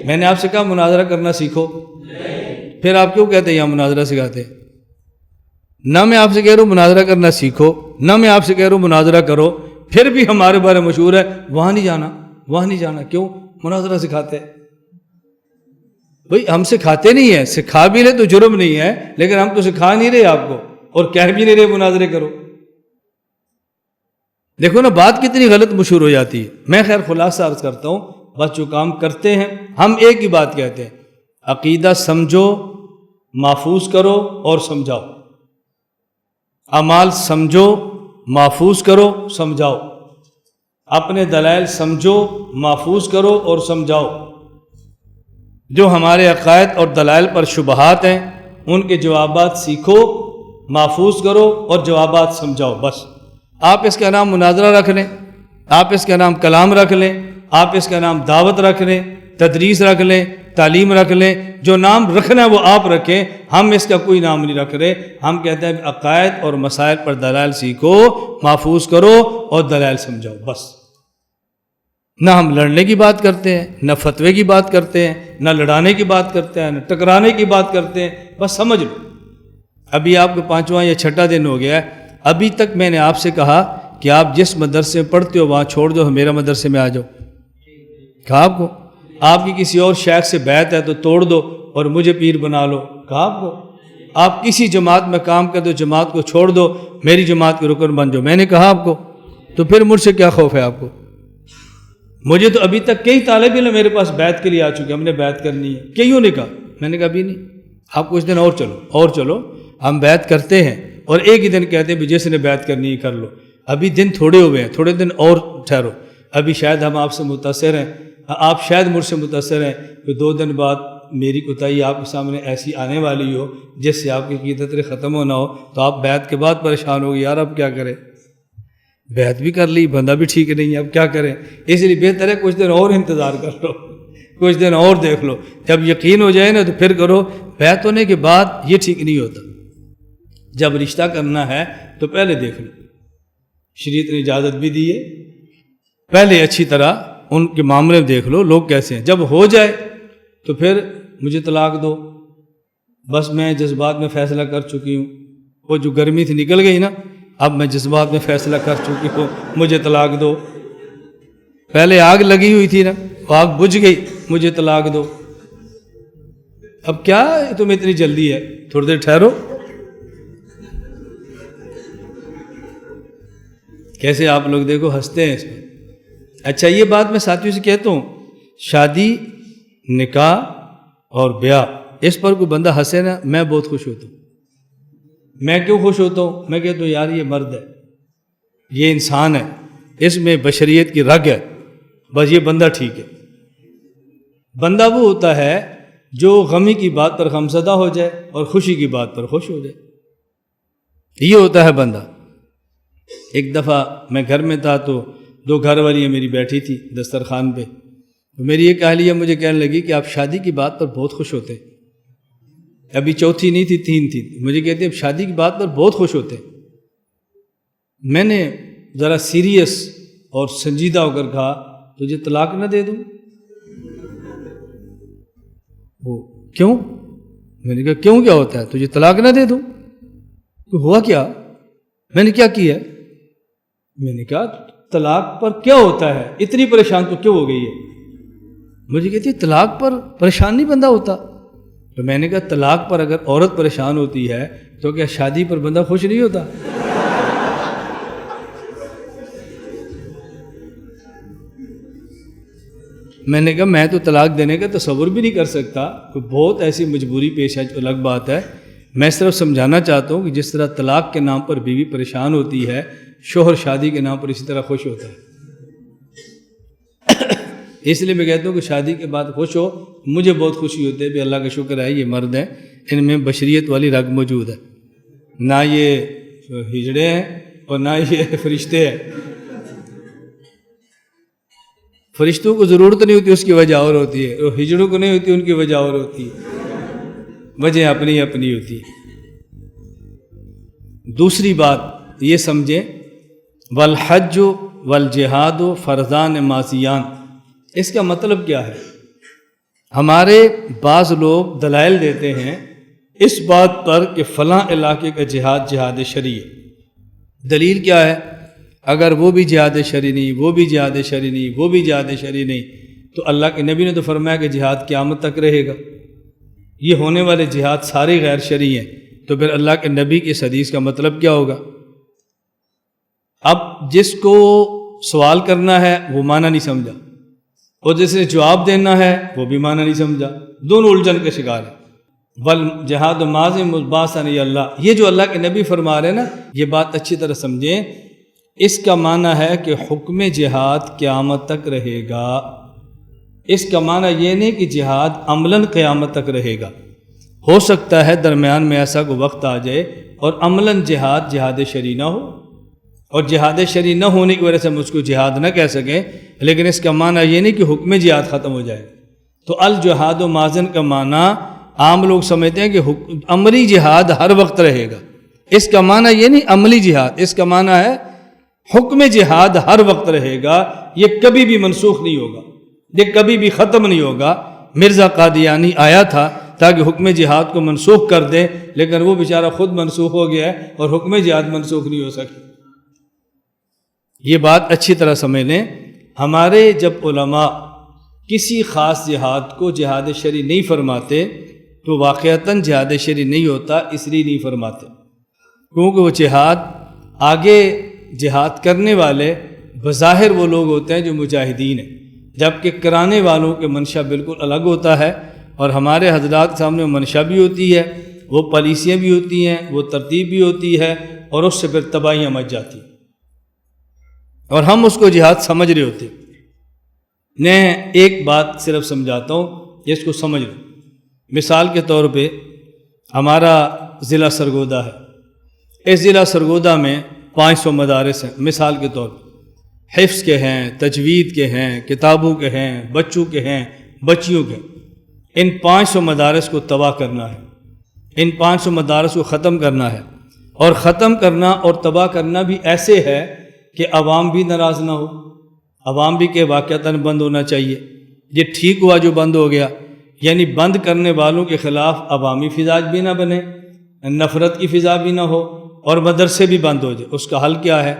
میں نے آپ سے کہا مناظرہ کرنا سیکھو؟ پھر آپ کیوں کہتے ہیں یہاں مناظرہ سکھاتے؟ نہ میں آپ سے کہہ رہا ہوں مناظرہ کرنا سیکھو، نہ میں آپ سے کہہ رہا ہوں مناظرہ کرو. پھر بھی ہمارے بارے مشہور ہے وہاں نہیں جانا، وہاں نہیں جانا. کیوں؟ مناظرہ سکھاتے ہیں. بھئی ہم سکھاتے نہیں ہیں، سکھا بھی لے تو جرم نہیں ہے، لیکن ہم تو سکھا نہیں رہے آپ کو اور کہہ بھی نہیں رہے مناظرے کرو. دیکھو نا بات کتنی غلط مشہور ہو جاتی ہے. میں خیر خلاصہ عرض کرتا ہوں، بس جو کام کرتے ہیں ہم ایک ہی بات کہتے ہیں، عقیدہ سمجھو، محفوظ کرو اور سمجھاؤ. اعمال سمجھو، محفوظ کرو، سمجھاؤ. اپنے دلائل سمجھو، محفوظ کرو اور سمجھاؤ. جو ہمارے عقائد اور دلائل پر شبہات ہیں ان کے جوابات سیکھو، محفوظ کرو اور جوابات سمجھاؤ. بس آپ اس کا نام مناظرہ رکھ لیں، آپ اس کا نام کلام رکھ لیں، آپ اس کا نام دعوت رکھ لیں، تدریس رکھ لیں، تعلیم رکھ لیں. جو نام رکھنا ہے وہ آپ رکھیں، ہم اس کا کوئی نام نہیں رکھ رہے. ہم کہتے ہیں عقائد اور مسائل پر دلائل سیکھو، محفوظ کرو اور دلائل سمجھاؤ. بس نہ ہم لڑنے کی بات کرتے ہیں، نہ فتوے کی بات کرتے ہیں، نہ لڑانے کی بات کرتے ہیں، نہ ٹکرانے کی بات کرتے ہیں. بس سمجھ لو. ابھی آپ کو 5واں یا 6واں دن ہو گیا ہے، ابھی تک میں نے آپ سے کہا کہ آپ جس مدرسے میں پڑھتے ہو وہاں چھوڑ دو، میرا مدرسے میں آ جاؤ. کہا آپ کو؟ آپ کی کسی اور شیخ سے بیعت ہے تو توڑ دو اور مجھے پیر بنا لو. کہا آپ کو؟ آپ کسی جماعت میں کام کر دو، جماعت کو چھوڑ دو، میری جماعت کے رکن بن جاؤ. میں نے کہا آپ کو؟ تو پھر مجھ سے کیا خوف ہے آپ کو؟ مجھے تو ابھی تک کئی طالب علم میرے پاس بیعت کے لیے آ چکے، ہم نے بیعت کرنی ہے. کئیوں نے کہا. میں نے کہا ابھی نہیں، آپ کچھ دن اور چلو ہم بیعت کرتے ہیں. اور ایک ہی دن کہتے ہیں بھی جس نے بیعت کرنی ہے کر لو. ابھی دن تھوڑے ہوئے ہیں، تھوڑے دن اور ٹھہرو. ابھی شاید ہم آپ سے متاثر ہیں، آپ شاید مجھ سے متاثر ہیں کہ 2 دن بعد میری کوتاہی آپ کے سامنے ایسی آنے والی ہو جس سے آپ کی عقیدت ختم ہونا ہو، تو آپ بیعت کے بعد پریشان ہو گئے یار اب کیا کریں، بیعت بھی کر لی، بندہ بھی ٹھیک نہیں ہے، اب کیا کریں. اس لیے بہتر ہے کچھ دن اور انتظار کر لو، کچھ دن اور دیکھ لو. جب یقین ہو جائے نا تو پھر کرو. بیعت ہونے کے بعد یہ ٹھیک نہیں ہوتا. جب رشتہ کرنا ہے تو پہلے دیکھ لو، شریعت نے اجازت بھی دی ہے، پہلے اچھی طرح ان کے معاملے میں دیکھ لو لوگ کیسے ہیں. جب ہو جائے تو پھر مجھے طلاق دو، بس میں جذبات میں فیصلہ کر چکی ہوں. وہ جو گرمی تھی نکل گئی نا، اب میں جذبات میں فیصلہ کر چکی ہوں، مجھے طلاق دو. پہلے آگ لگی ہوئی تھی نا، وہ آگ بجھ گئی، مجھے طلاق دو. اب کیا تمہیں اتنی جلدی ہے، تھوڑی دیر ٹھہرو. کیسے آپ لوگ دیکھو ہنستے ہیں اس میں. اچھا یہ بات میں ساتھیوں سے کہتا ہوں، شادی، نکاح اور بیاہ، اس پر کوئی بندہ ہنسے نا میں بہت خوش ہوتا ہوں. میں کیوں خوش ہوتا ہوں؟ میں کہتا ہوں یار یہ مرد ہے، یہ انسان ہے، اس میں بشریت کی رگ ہے، بس یہ بندہ ٹھیک ہے. بندہ وہ ہوتا ہے جو غمی کی بات پر غمزدہ ہو جائے اور خوشی کی بات پر خوش ہو جائے. یہ ہوتا ہے بندہ. ایک دفعہ میں گھر میں تھا تو 2 گھر والیاں میری بیٹھی تھی دسترخوان پہ. میری ایک اہلیہ مجھے کہنے لگی کہ آپ شادی کی بات پر بہت خوش ہوتے. ابھی 4تھی نہیں تھی، 3 تھی. مجھے کہتے ہیں شادی کی بات پر بہت خوش ہوتے. میں نے ذرا سیریس اور سنجیدہ ہو کر کہا تجھے طلاق نہ دے دوں؟ وہ کیوں؟ میں نے کہا کیوں کیا ہوتا ہے، تجھے طلاق نہ دے دوں؟ تو ہوا کیا؟ میں نے کیا کیا؟ میں نے کہا طلاق پر کیا ہوتا ہے، اتنی پریشان تو کیوں ہو گئی ہے؟ مجھے کہتی ہے طلاق پر پریشان نہیں بندہ ہوتا. تو میں نے کہا طلاق پر اگر عورت پریشان ہوتی ہے تو کیا شادی پر بندہ خوش نہیں ہوتا؟ میں نے کہا میں تو طلاق دینے کا تصور بھی نہیں کر سکتا، کوئی بہت ایسی مجبوری پیش ہے جو الگ بات ہے، میں صرف سمجھانا چاہتا ہوں کہ جس طرح طلاق کے نام پر بیوی پریشان ہوتی ہے، شوہر شادی کے نام پر اسی طرح خوش ہوتا ہے۔ اس لیے میں کہتا ہوں کہ شادی کے بعد خوش ہو، مجھے بہت خوشی ہوتی ہے بھی اللہ کا شکر ہے یہ مرد ہیں، ان میں بشریت والی رگ موجود ہے، نہ یہ ہجڑے ہیں اور نہ یہ فرشتے ہیں۔ فرشتوں کو ضرورت نہیں ہوتی، اس کی وجہ اور ہوتی ہے، اور ہجڑوں کو نہیں ہوتی، ان کی وجہ اور ہوتی ہے، وجہ اپنی اپنی ہوتی ہے۔ دوسری بات یہ سمجھیں، والحج والجہاد فرضان ماضیان، اس کا مطلب کیا ہے؟ ہمارے بعض لوگ دلائل دیتے ہیں اس بات پر کہ فلاں علاقے کا جہاد شرعی ہے۔ دلیل کیا ہے؟ اگر وہ بھی جہاد شرعی نہیں، وہ بھی جہاد شرعی نہیں، وہ بھی جہاد شرعی نہیں، تو اللہ کے نبی نے تو فرمایا کہ جہاد قیامت تک رہے گا۔ یہ ہونے والے جہاد سارے غیر شرعی ہیں، تو پھر اللہ کے نبی کی اس حدیث کا مطلب کیا ہوگا؟ اب جس کو سوال کرنا ہے وہ معنی نہیں سمجھا، اور جس نے جواب دینا ہے وہ بھی معنی نہیں سمجھا، دونوں الجھن کے شکار ہیں۔ بل جہاد ماضی مباسن اللہ، یہ جو اللہ کے نبی فرما رہے ہیں نا، یہ بات اچھی طرح سمجھیں، اس کا معنی ہے کہ حکم جہاد قیامت تک رہے گا۔ اس کا معنی یہ نہیں کہ جہاد عملاً قیامت تک رہے گا۔ ہو سکتا ہے درمیان میں ایسا کوئی وقت آ جائے اور عملاً جہاد شرعی نہ ہو، اور جہاد شرعی نہ ہونے کی وجہ سے ہم اس کو جہاد نہ کہہ سکیں، لیکن اس کا معنی یہ نہیں کہ حکم جہاد ختم ہو جائے۔ تو الجہاد و مازن کا معنی عام لوگ سمجھتے ہیں کہ عملی جہاد ہر وقت رہے گا۔ اس کا معنی یہ نہیں عملی جہاد، اس کا معنی ہے حکم جہاد ہر وقت رہے گا، یہ کبھی بھی منسوخ نہیں ہوگا، یہ کبھی بھی ختم نہیں ہوگا۔ مرزا قادیانی آیا تھا تاکہ حکم جہاد کو منسوخ کر دیں، لیکن وہ بیچارہ خود منسوخ ہو گیا ہے اور حکم جہاد منسوخ نہیں ہو سکی۔ یہ بات اچھی طرح سمجھ لیں، ہمارے جب علماء کسی خاص جہاد کو جہاد شرعی نہیں فرماتے تو واقعتاً جہاد شرعی نہیں ہوتا، اس لیے نہیں فرماتے کیونکہ وہ جہاد آگے جہاد کرنے والے بظاہر وہ لوگ ہوتے ہیں جو مجاہدین ہیں، جبکہ کرانے والوں کے منشا بالکل الگ ہوتا ہے، اور ہمارے حضرات کے سامنے منشا بھی ہوتی ہے، وہ پالیسیاں بھی ہوتی ہیں، وہ ترتیب بھی ہوتی ہے، اور اس سے پھر تباہیاں مچ جاتی ہیں، اور ہم اس کو جہاد سمجھ رہے ہوتے ہیں۔ میں ایک بات صرف سمجھاتا ہوں، اس کو سمجھ لو۔ مثال کے طور پہ ہمارا ضلع سرگودا ہے، اس ضلع سرگودا میں 500 مدارس ہیں، مثال کے طور پہ حفظ کے ہیں، تجوید کے ہیں، کتابوں کے ہیں، بچوں کے ہیں، بچیوں کے۔ ان 500 مدارس کو تباہ کرنا ہے، ان 500 مدارس کو ختم کرنا ہے، اور ختم کرنا اور تباہ کرنا بھی ایسے ہے کہ عوام بھی ناراض نہ ہو، عوام بھی کہ واقعتاً بند ہونا چاہیے۔ یہ ٹھیک ہوا جو بند ہو گیا، یعنی بند کرنے والوں کے خلاف عوامی فضا بھی نہ بنے، نفرت کی فضا بھی نہ ہو، اور مدرسے بھی بند ہو جائے۔ اس کا حل کیا ہے؟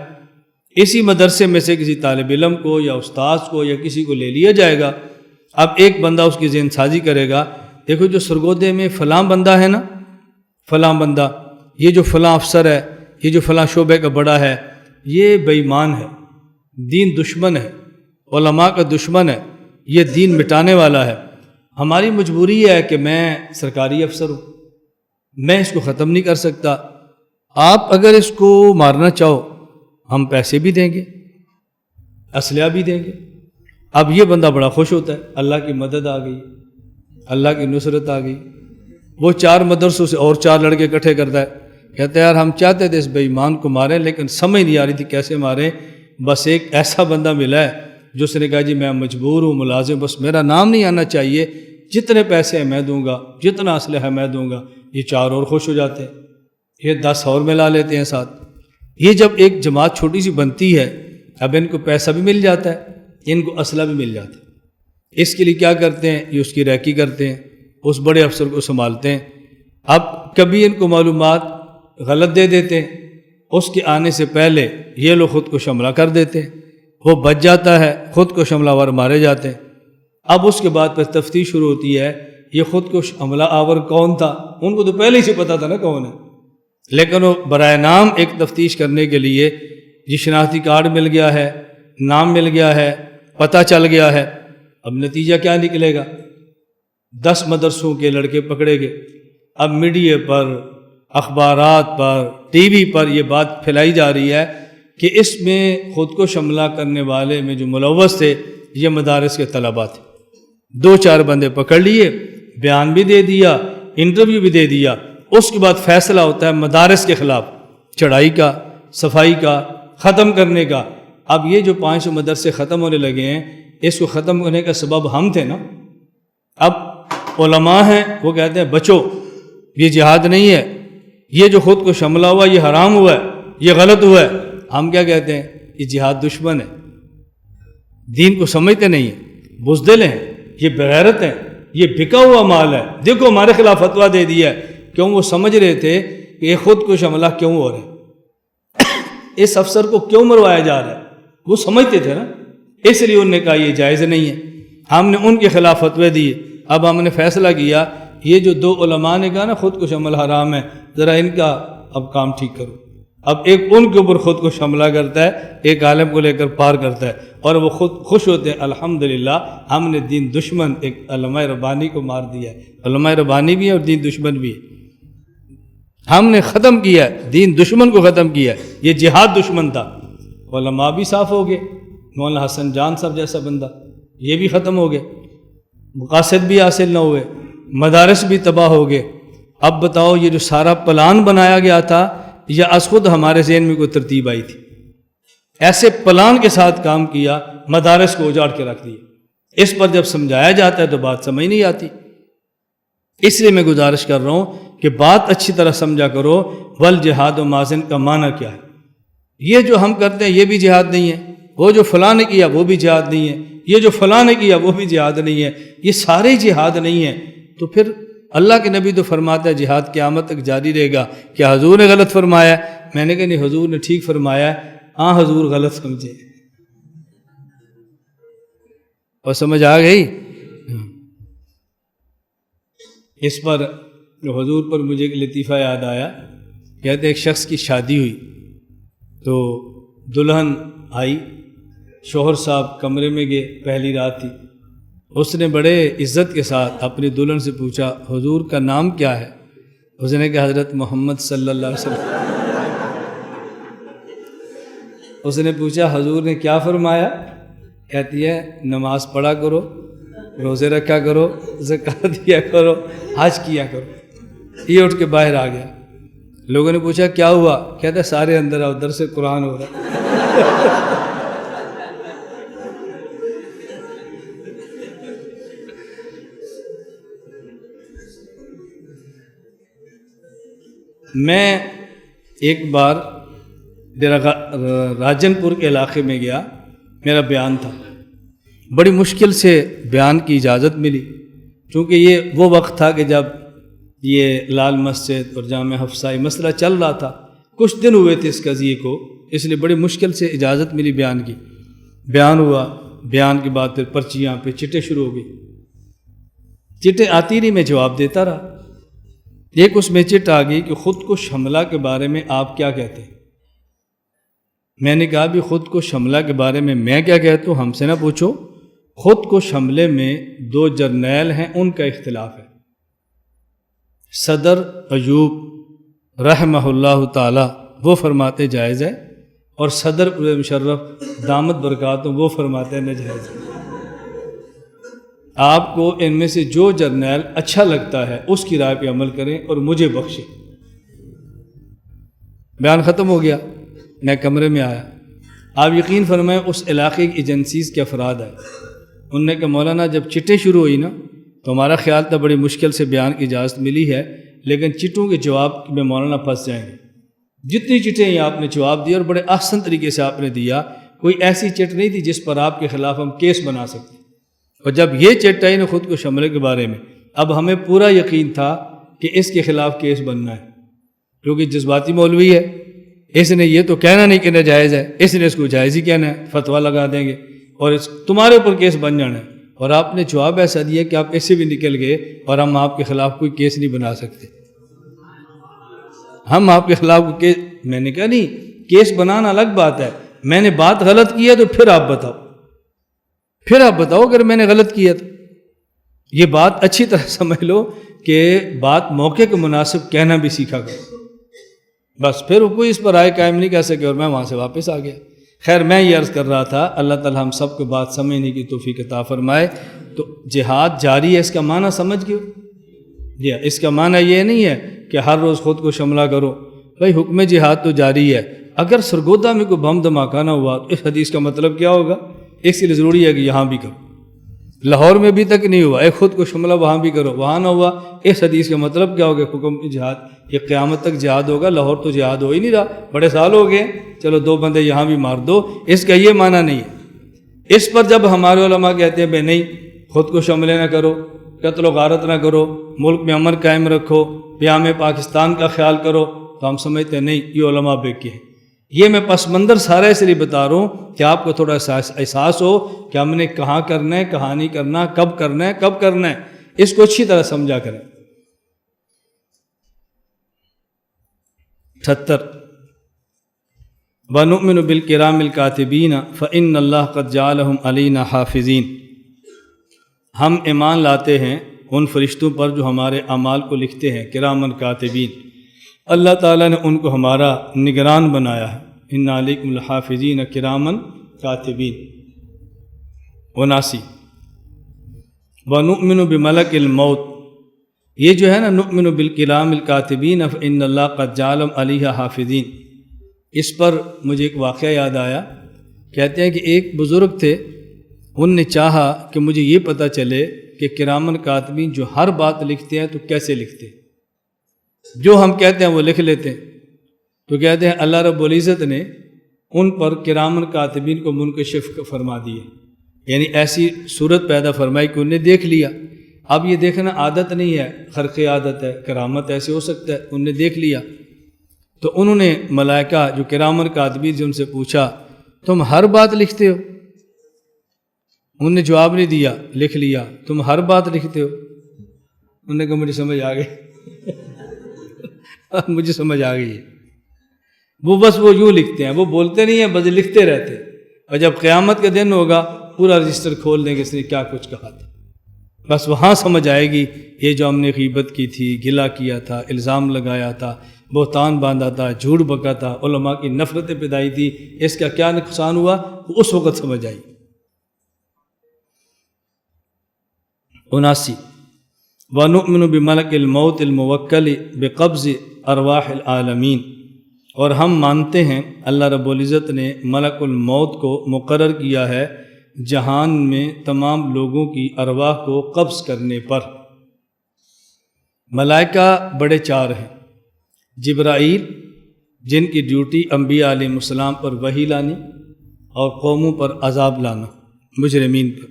اسی مدرسے میں سے کسی طالب علم کو یا استاذ کو یا کسی کو لے لیا جائے گا۔ اب ایک بندہ اس کی ذہن سازی کرے گا، دیکھو جو سرگودے میں فلاں بندہ ہے نا، فلاں بندہ، یہ جو فلاں افسر ہے، یہ جو فلاں شعبے کا بڑا ہے، یہ بے ایمان ہے، دین دشمن ہے، علماء کا دشمن ہے، یہ دین مٹانے والا ہے۔ ہماری مجبوری ہے کہ میں سرکاری افسر ہوں، میں اس کو ختم نہیں کر سکتا، آپ اگر اس کو مارنا چاہو ہم پیسے بھی دیں گے، اسلحہ بھی دیں گے۔ اب یہ بندہ بڑا خوش ہوتا ہے، اللہ کی مدد آ گئی، اللہ کی نصرت آ گئی۔ وہ 4 مدرسوں سے اور 4 لڑکے اکٹھے کرتا ہے، کہتا ہے یار ہم چاہتے تھے اس بے ایمان کو ماریں، لیکن سمجھ نہیں آ رہی تھی کیسے ماریں، بس ایک ایسا بندہ ملا ہے جو اس نے کہا جی میں مجبور ہوں، ملازم، بس میرا نام نہیں آنا چاہیے، جتنے پیسے ہیں میں دوں گا، جتنا اسلحہ ہے میں دوں گا۔ یہ 4 اور خوش ہو جاتے ہیں، یہ 10 اور ملا لیتے ہیں ساتھ۔ یہ جب ایک جماعت چھوٹی سی بنتی ہے، اب ان کو پیسہ بھی مل جاتا ہے، ان کو اسلحہ بھی مل جاتا ہے۔ اس کے لیے کیا کرتے ہیں؟ یہ اس کی ریکی کرتے ہیں، اس بڑے افسر کو سنبھالتے ہیں۔ اب کبھی ان کو معلومات غلط دے دیتے ہیں، اس کے آنے سے پہلے یہ لوگ خود کو حملہ کر دیتے ہیں، وہ بچ جاتا ہے، خود کو حملہ آور مارے جاتے ہیں۔ اب اس کے بعد پھر تفتیش شروع ہوتی ہے، یہ خود کو حملہ آور کون تھا؟ ان کو تو پہلے ہی سے پتہ تھا نا کون ہے، لیکن وہ برائے نام ایک تفتیش کرنے کے لیے جی شناختی کارڈ مل گیا ہے، نام مل گیا ہے، پتہ چل گیا ہے۔ اب نتیجہ کیا نکلے گا؟ 10 مدرسوں کے لڑکے پکڑے گئے۔ اب میڈیا پر اخبارات پر ٹی وی پر یہ بات پھیلائی جا رہی ہے کہ اس میں خود کو حملہ کرنے والے میں جو ملوث تھے یہ مدارس کے طلباء تھے. 2-4 بندے پکڑ لیے، بیان بھی دے دیا، انٹرویو بھی دے دیا. اس کے بعد فیصلہ ہوتا ہے مدارس کے خلاف چڑھائی کا، صفائی کا، ختم کرنے کا. اب یہ جو 500 مدرسے ختم ہونے لگے ہیں، اس کو ختم ہونے کا سبب ہم تھے نا. اب علماء ہیں وہ کہتے ہیں بچو، یہ جہاد نہیں ہے، یہ جو خود کو حملہ ہوا یہ حرام ہوا ہے، یہ غلط ہوا ہے. ہم کیا کہتے ہیں؟ یہ جہاد دشمن ہے، دین کو سمجھتے نہیں ہیں، بزدل ہیں، یہ بغیرت ہیں، یہ بکا ہوا مال ہے. دیکھو ہمارے خلاف فتویٰ دے دیا ہے. کیوں؟ وہ سمجھ رہے تھے کہ یہ خود کو حملہ کیوں ہو رہا ہے، اس افسر کو کیوں مروایا جا رہا ہے. وہ سمجھتے تھے نا، اس لیے انہوں نے کہا یہ جائز نہیں ہے. ہم نے ان کے خلاف فتوے دیے. اب ہم نے فیصلہ کیا یہ جو 2 علماء نے کہا نا خود کو حمل حرام ہے، ذرا ان کا اب کام ٹھیک کرو. اب ایک ان کے اوپر خود کو حملہ کرتا ہے، ایک عالم کو لے کر پار کرتا ہے، اور وہ خود خوش ہوتے ہیں الحمدللہ ہم نے دین دشمن ایک علماء ربانی کو مار دیا ہے. علماء ربانی بھی ہے اور دین دشمن بھی ہے. ہم نے ختم کیا ہے، دین دشمن کو ختم کیا ہے. یہ جہاد دشمن تھا. علماء بھی صاف ہو گئے، مولانا حسن جان صاحب جیسا بندہ یہ بھی ختم ہو گئے، مقاصد بھی حاصل نہ ہوئے، مدارس بھی تباہ ہو گئے. اب بتاؤ یہ جو سارا پلان بنایا گیا تھا یا از خود ہمارے ذہن میں کوئی ترتیب آئی تھی؟ ایسے پلان کے ساتھ کام کیا، مدارس کو اجاڑ کے رکھ دیا. اس پر جب سمجھایا جاتا ہے تو بات سمجھ نہیں آتی. اس لیے میں گزارش کر رہا ہوں کہ بات اچھی طرح سمجھا کرو. والجہاد و مازن کا معنی کیا ہے؟ یہ جو ہم کرتے ہیں یہ بھی جہاد نہیں ہے، وہ جو فلاں نے کیا وہ بھی جہاد نہیں ہے، یہ جو فلاں نے کیا وہ بھی جہاد نہیں ہے، یہ سارے جہاد نہیں ہیں. تو پھر اللہ کے نبی تو فرماتا ہے جہاد قیامت تک جاری رہے گا. کیا حضور نے غلط فرمایا ہے؟ میں نے کہا نہیں، حضور نے ٹھیک فرمایا ہے. ہاں حضور غلط سمجھے. اور سمجھ آ گئی؟ اس پر حضور پر مجھے ایک لطیفہ یاد آیا. کہتے ایک شخص کی شادی ہوئی تو دلہن آئی، شوہر صاحب کمرے میں گئے، پہلی رات تھی. اس نے بڑے عزت کے ساتھ اپنی دلہن سے پوچھا حضور کا نام کیا ہے؟ اس نے کہا حضرت محمد صلی اللہ علیہ وسلم. اس نے پوچھا حضور نے کیا فرمایا؟ کہتی ہے نماز پڑھا کرو، روزے رکھا کرو، زکوٰۃ دیا کرو، حج کیا کرو. یہ اٹھ کے باہر آ گیا. لوگوں نے پوچھا کیا ہوا؟ کہتا ہے سارے اندر آؤ، درس قرآن ہو رہا ہے. میں ایک بار راجن پور کے علاقے میں گیا، میرا بیان تھا. بڑی مشکل سے بیان کی اجازت ملی، چونکہ یہ وہ وقت تھا کہ جب یہ لال مسجد اور جامع حفصہ مسئلہ چل رہا تھا. کچھ دن ہوئے تھے اس قضیے کو، اس لیے بڑی مشکل سے اجازت ملی بیان کی. بیان ہوا، بیان کے بعد پھر پرچیاں پہ چٹیں شروع ہو گئی. چٹیں آتی رہی، میں جواب دیتا رہا. ایک اس میں چٹ آ گئی کہ خود کو حملہ کے بارے میں آپ کیا کہتے ہیں؟ میں نے کہا بھی خود کو حملہ کے بارے میں کیا کہتا ہوں ہم سے نہ پوچھو. خود کو حملے میں 2 جرنیل ہیں، ان کا اختلاف ہے. صدر ایوب رحمہ اللہ تعالی وہ فرماتے جائز ہے، اور صدر مشرف دامت برکاتوں وہ فرماتے ہیں ناجائز ہے. آپ کو ان میں سے جو جرنیل اچھا لگتا ہے اس کی رائے پہ عمل کریں اور مجھے بخشیں. بیان ختم ہو گیا. میں کمرے میں آیا. آپ یقین فرمائیں اس علاقے کی ایجنسیز کے افراد آئے. انہوں نے کہا مولانا جب چٹیں شروع ہوئی نا تو ہمارا خیال تھا بڑی مشکل سے بیان کی اجازت ملی ہے، لیکن چٹوں کے جواب میں مولانا پھنس جائیں گے. جتنی چٹیں ہیں آپ نے جواب دیا اور بڑے احسن طریقے سے آپ نے دیا. کوئی ایسی چٹ نہیں تھی جس پر آپ کے خلاف ہم کیس بنا سکتے. اور جب یہ چٹ آئی نا خود کو حملے کے بارے میں، اب ہمیں پورا یقین تھا کہ اس کے خلاف کیس بننا ہے، کیونکہ جذباتی مولوی ہے. اس نے یہ تو کہنا نہیں کہ ناجائز ہے، اس نے اس کو جائز ہی کہنا ہے، فتویٰ لگا دیں گے اور تمہارے اوپر کیس بن جانا ہے. اور آپ نے جواب ایسا دیا کہ آپ ایسے بھی نکل گئے اور ہم آپ کے خلاف کوئی کیس نہیں بنا سکتے. ہم آپ کے خلاف کوئی کیس، میں نے کہا نہیں، کیس بنانا الگ بات ہے. میں نے بات غلط کی ہے تو پھر آپ بتاؤ، اگر میں نے غلط کیا تو. یہ بات اچھی طرح سمجھ لو کہ بات موقع کے مناسب کہنا بھی سیکھا کرو. بس پھر وہ کوئی اس پر رائے قائم نہیں کر سکے اور میں وہاں سے واپس آ گیا۔ خیر میں یہ عرض کر رہا تھا اللہ تعالیٰ ہم سب کو بات سمجھنے کی توفیق عطا فرمائے۔ تو جہاد جاری ہے، اس کا معنی سمجھ گئے؟ جی، اس کا معنی یہ نہیں ہے کہ ہر روز خود کو شملہ کرو، بھائی حکم جہاد تو جاری ہے۔ اگر سرگودا میں کوئی بم دھماکہ نہ ہوا تو اس حدیث کا مطلب کیا ہوگا؟ اس کے لیے ضروری ہے کہ یہاں بھی کرو۔ لاہور میں بھی تک نہیں ہوا، ایک خود کو شملہ وہاں بھی کرو، وہاں نہ ہوا، اس حدیث کا مطلب کیا ہوگا؟ حکم جہاد، یہ قیامت تک جہاد ہوگا۔ لاہور تو جہاد ہو ہی نہیں رہا، بڑے سال ہو گئے، چلو 2 بندے یہاں بھی مار دو، اس کا یہ معنی نہیں ہے۔ اس پر جب ہمارے علماء کہتے ہیں بھائی نہیں، خود کو شملے نہ کرو، قتل و غارت نہ کرو، ملک میں امن قائم رکھو، قیام پاکستان کا خیال کرو، تو ہم سمجھتے ہیں نہیں، یہ علماء بے کے ہیں۔ یہ میں پس منظر سارا اس لیے بتا رہا ہوں کہ آپ کو تھوڑا احساس ہو کہ ہم نے کہاں کرنا ہے، کہاں نہیں کرنا، کب کرنا ہے، کب کرنا ہے، اس کو اچھی طرح سمجھا کریں۔ 78 وَنُؤْمِنُ بِالْكِرَامِ الْكَاتِبِينَ فَإِنَّ اللَّهَ قَدْ جَعَلَهُمْ عَلَيْنَا حَافِظِينَ، ہم ایمان لاتے ہیں ان فرشتوں پر جو ہمارے اعمال کو لکھتے ہیں، کرامن کاتبین، اللہ تعالیٰ نے ان کو ہمارا نگران بنایا ہے۔ اِنَّ عَلَيْكُمْ لَحَافِظِينَ کِرَامًا کاتبین۔ 79 وَنُؤْمِنُ بِمَلَكِ الْمَوْتِ، یہ جو ہے نا نُؤْمِنُ بِالْكِرَامِ الْكَاتِبِينَ فَإِنَّ اللَّهَ قَدْ جَعَلَهُمْ عَلَيْهَا حَافِظِينَ، اس پر مجھے ایک واقعہ یاد آیا۔ کہتے ہیں کہ ایک بزرگ تھے، ان نے چاہا کہ مجھے یہ پتہ چلے کہ کرامن کاتبین جو ہر بات لکھتے ہیں تو کیسے لکھتے ہیں، جو ہم کہتے ہیں وہ لکھ لیتے ہیں۔ تو کہتے ہیں اللہ رب العزت نے ان پر کرامن کاتبین کو منکشف فرما دیے، یعنی ایسی صورت پیدا فرمائی کہ انہیں دیکھ لیا۔ اب یہ دیکھنا عادت نہیں ہے، خرق عادت ہے، کرامت ایسے ہو سکتا ہے، انہیں دیکھ لیا۔ تو انہوں نے ملائکہ جو کرامن کاتبین سے ان سے پوچھا تم ہر بات لکھتے ہو؟ انہوں نے جواب نہیں دیا، لکھ لیا۔ تم ہر بات لکھتے ہو؟ انہوں نے کہا مجھے سمجھ آ گئی مجھے سمجھ آ گئی ہے۔ وہ بس وہ یوں لکھتے ہیں، وہ بولتے نہیں ہیں، بس لکھتے رہتے ہیں، اور جب قیامت کا دن ہوگا پورا رجسٹر کھول دیں گے اس نے کیا کچھ کہا تھا، بس وہاں سمجھ آئے گی یہ جو ہم نے غیبت کی تھی، گلہ کیا تھا، الزام لگایا تھا، بہتان باندھا تھا، جھوٹ بکا تھا، علماء کی نفرتیں پیدائی تھی، اس کا کیا نقصان ہوا، وہ اس وقت سمجھ آئی۔ 79 وَنُؤْمِنُ بِمَلَكِ الْمَوْتِ الْمُوَكَّلِ بِقَبْضِ أَرْوَاحِ الْعَالَمِينَ، اور ہم مانتے ہیں اللہ رب العزت نے ملک الموت کو مقرر کیا ہے جہان میں تمام لوگوں کی ارواح کو قبض کرنے پر۔ ملائکہ بڑے 4 ہیں، جبرائیل جن کی ڈیوٹی انبیاء علیہ السلام پر وحی لانی اور قوموں پر عذاب لانا، مجرمین پر۔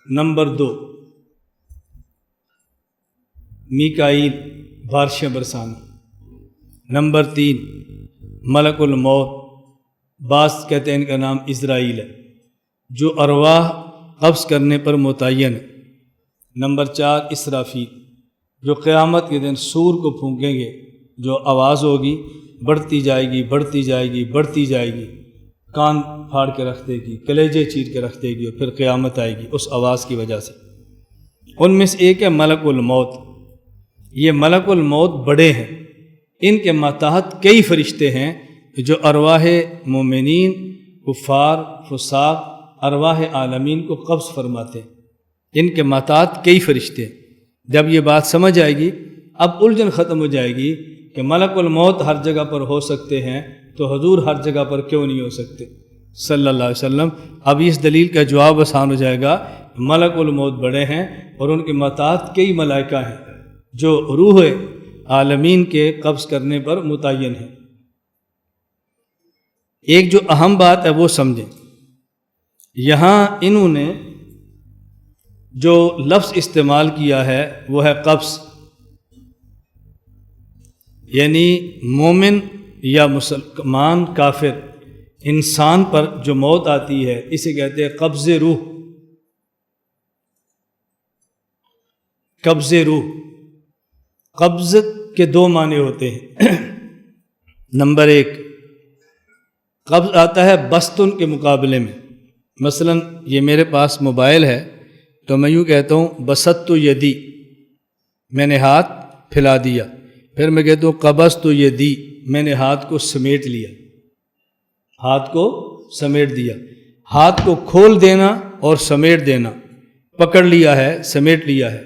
نمبر 2 میکائیل، بارشیں برسانا۔ نمبر 3 ملک الموت، بعض کہتے ہیں ان کا نام اسرائیل ہے، جو ارواح قبض کرنے پر متعین ہے۔ نمبر 4 اسرافیل، جو قیامت کے دن سور کو پھونکیں گے، جو آواز ہوگی بڑھتی جائے گی بڑھتی جائے گی بڑھتی جائے گی، کان پھاڑ کے رکھ دے گی، کلیجے چیر کے رکھ دے گی، اور پھر قیامت آئے گی اس آواز کی وجہ سے۔ ان میں سے ایک ہے ملک الموت۔ یہ ملک الموت بڑے ہیں، ان کے ماتحت کئی فرشتے ہیں جو ارواح مومنین، کفار، فساق، ارواح عالمین کو قبض فرماتے ہیں۔ ان کے ماتحت کئی فرشتے ہیں۔ جب یہ بات سمجھ آئے گی اب الجھن ختم ہو جائے گی کہ ملک الموت ہر جگہ پر ہو سکتے ہیں تو حضور ہر جگہ پر کیوں نہیں ہو سکتے صلی اللہ علیہ وسلم۔ اب اس دلیل کا جواب آسان ہو جائے گا۔ ملک الموت بڑے ہیں اور ان کے ماتحت کئی ملائکہ ہیں جو روح عالمین کے قبض کرنے پر متعین ہیں۔ ایک جو اہم بات ہے وہ سمجھیں، یہاں انہوں نے جو لفظ استعمال کیا ہے وہ ہے قبض، یعنی مومن یا مسلمان کافر انسان پر جو موت آتی ہے اسے کہتے ہیں قبض روح۔ قبض روح، قبض کے 2 معنی ہوتے ہیں۔ نمبر 1 قبض آتا ہے بستن کے مقابلے میں، مثلا یہ میرے پاس موبائل ہے تو میں یوں کہتا ہوں بسط یدی، میں نے ہاتھ پھیلا دیا، پھر میں کہتا ہوں قبضت یدی، میں نے ہاتھ کو سمیٹ لیا، ہاتھ کو سمیٹ دیا۔ ہاتھ کو کھول دینا اور سمیٹ دینا، پکڑ لیا ہے، سمیٹ لیا ہے۔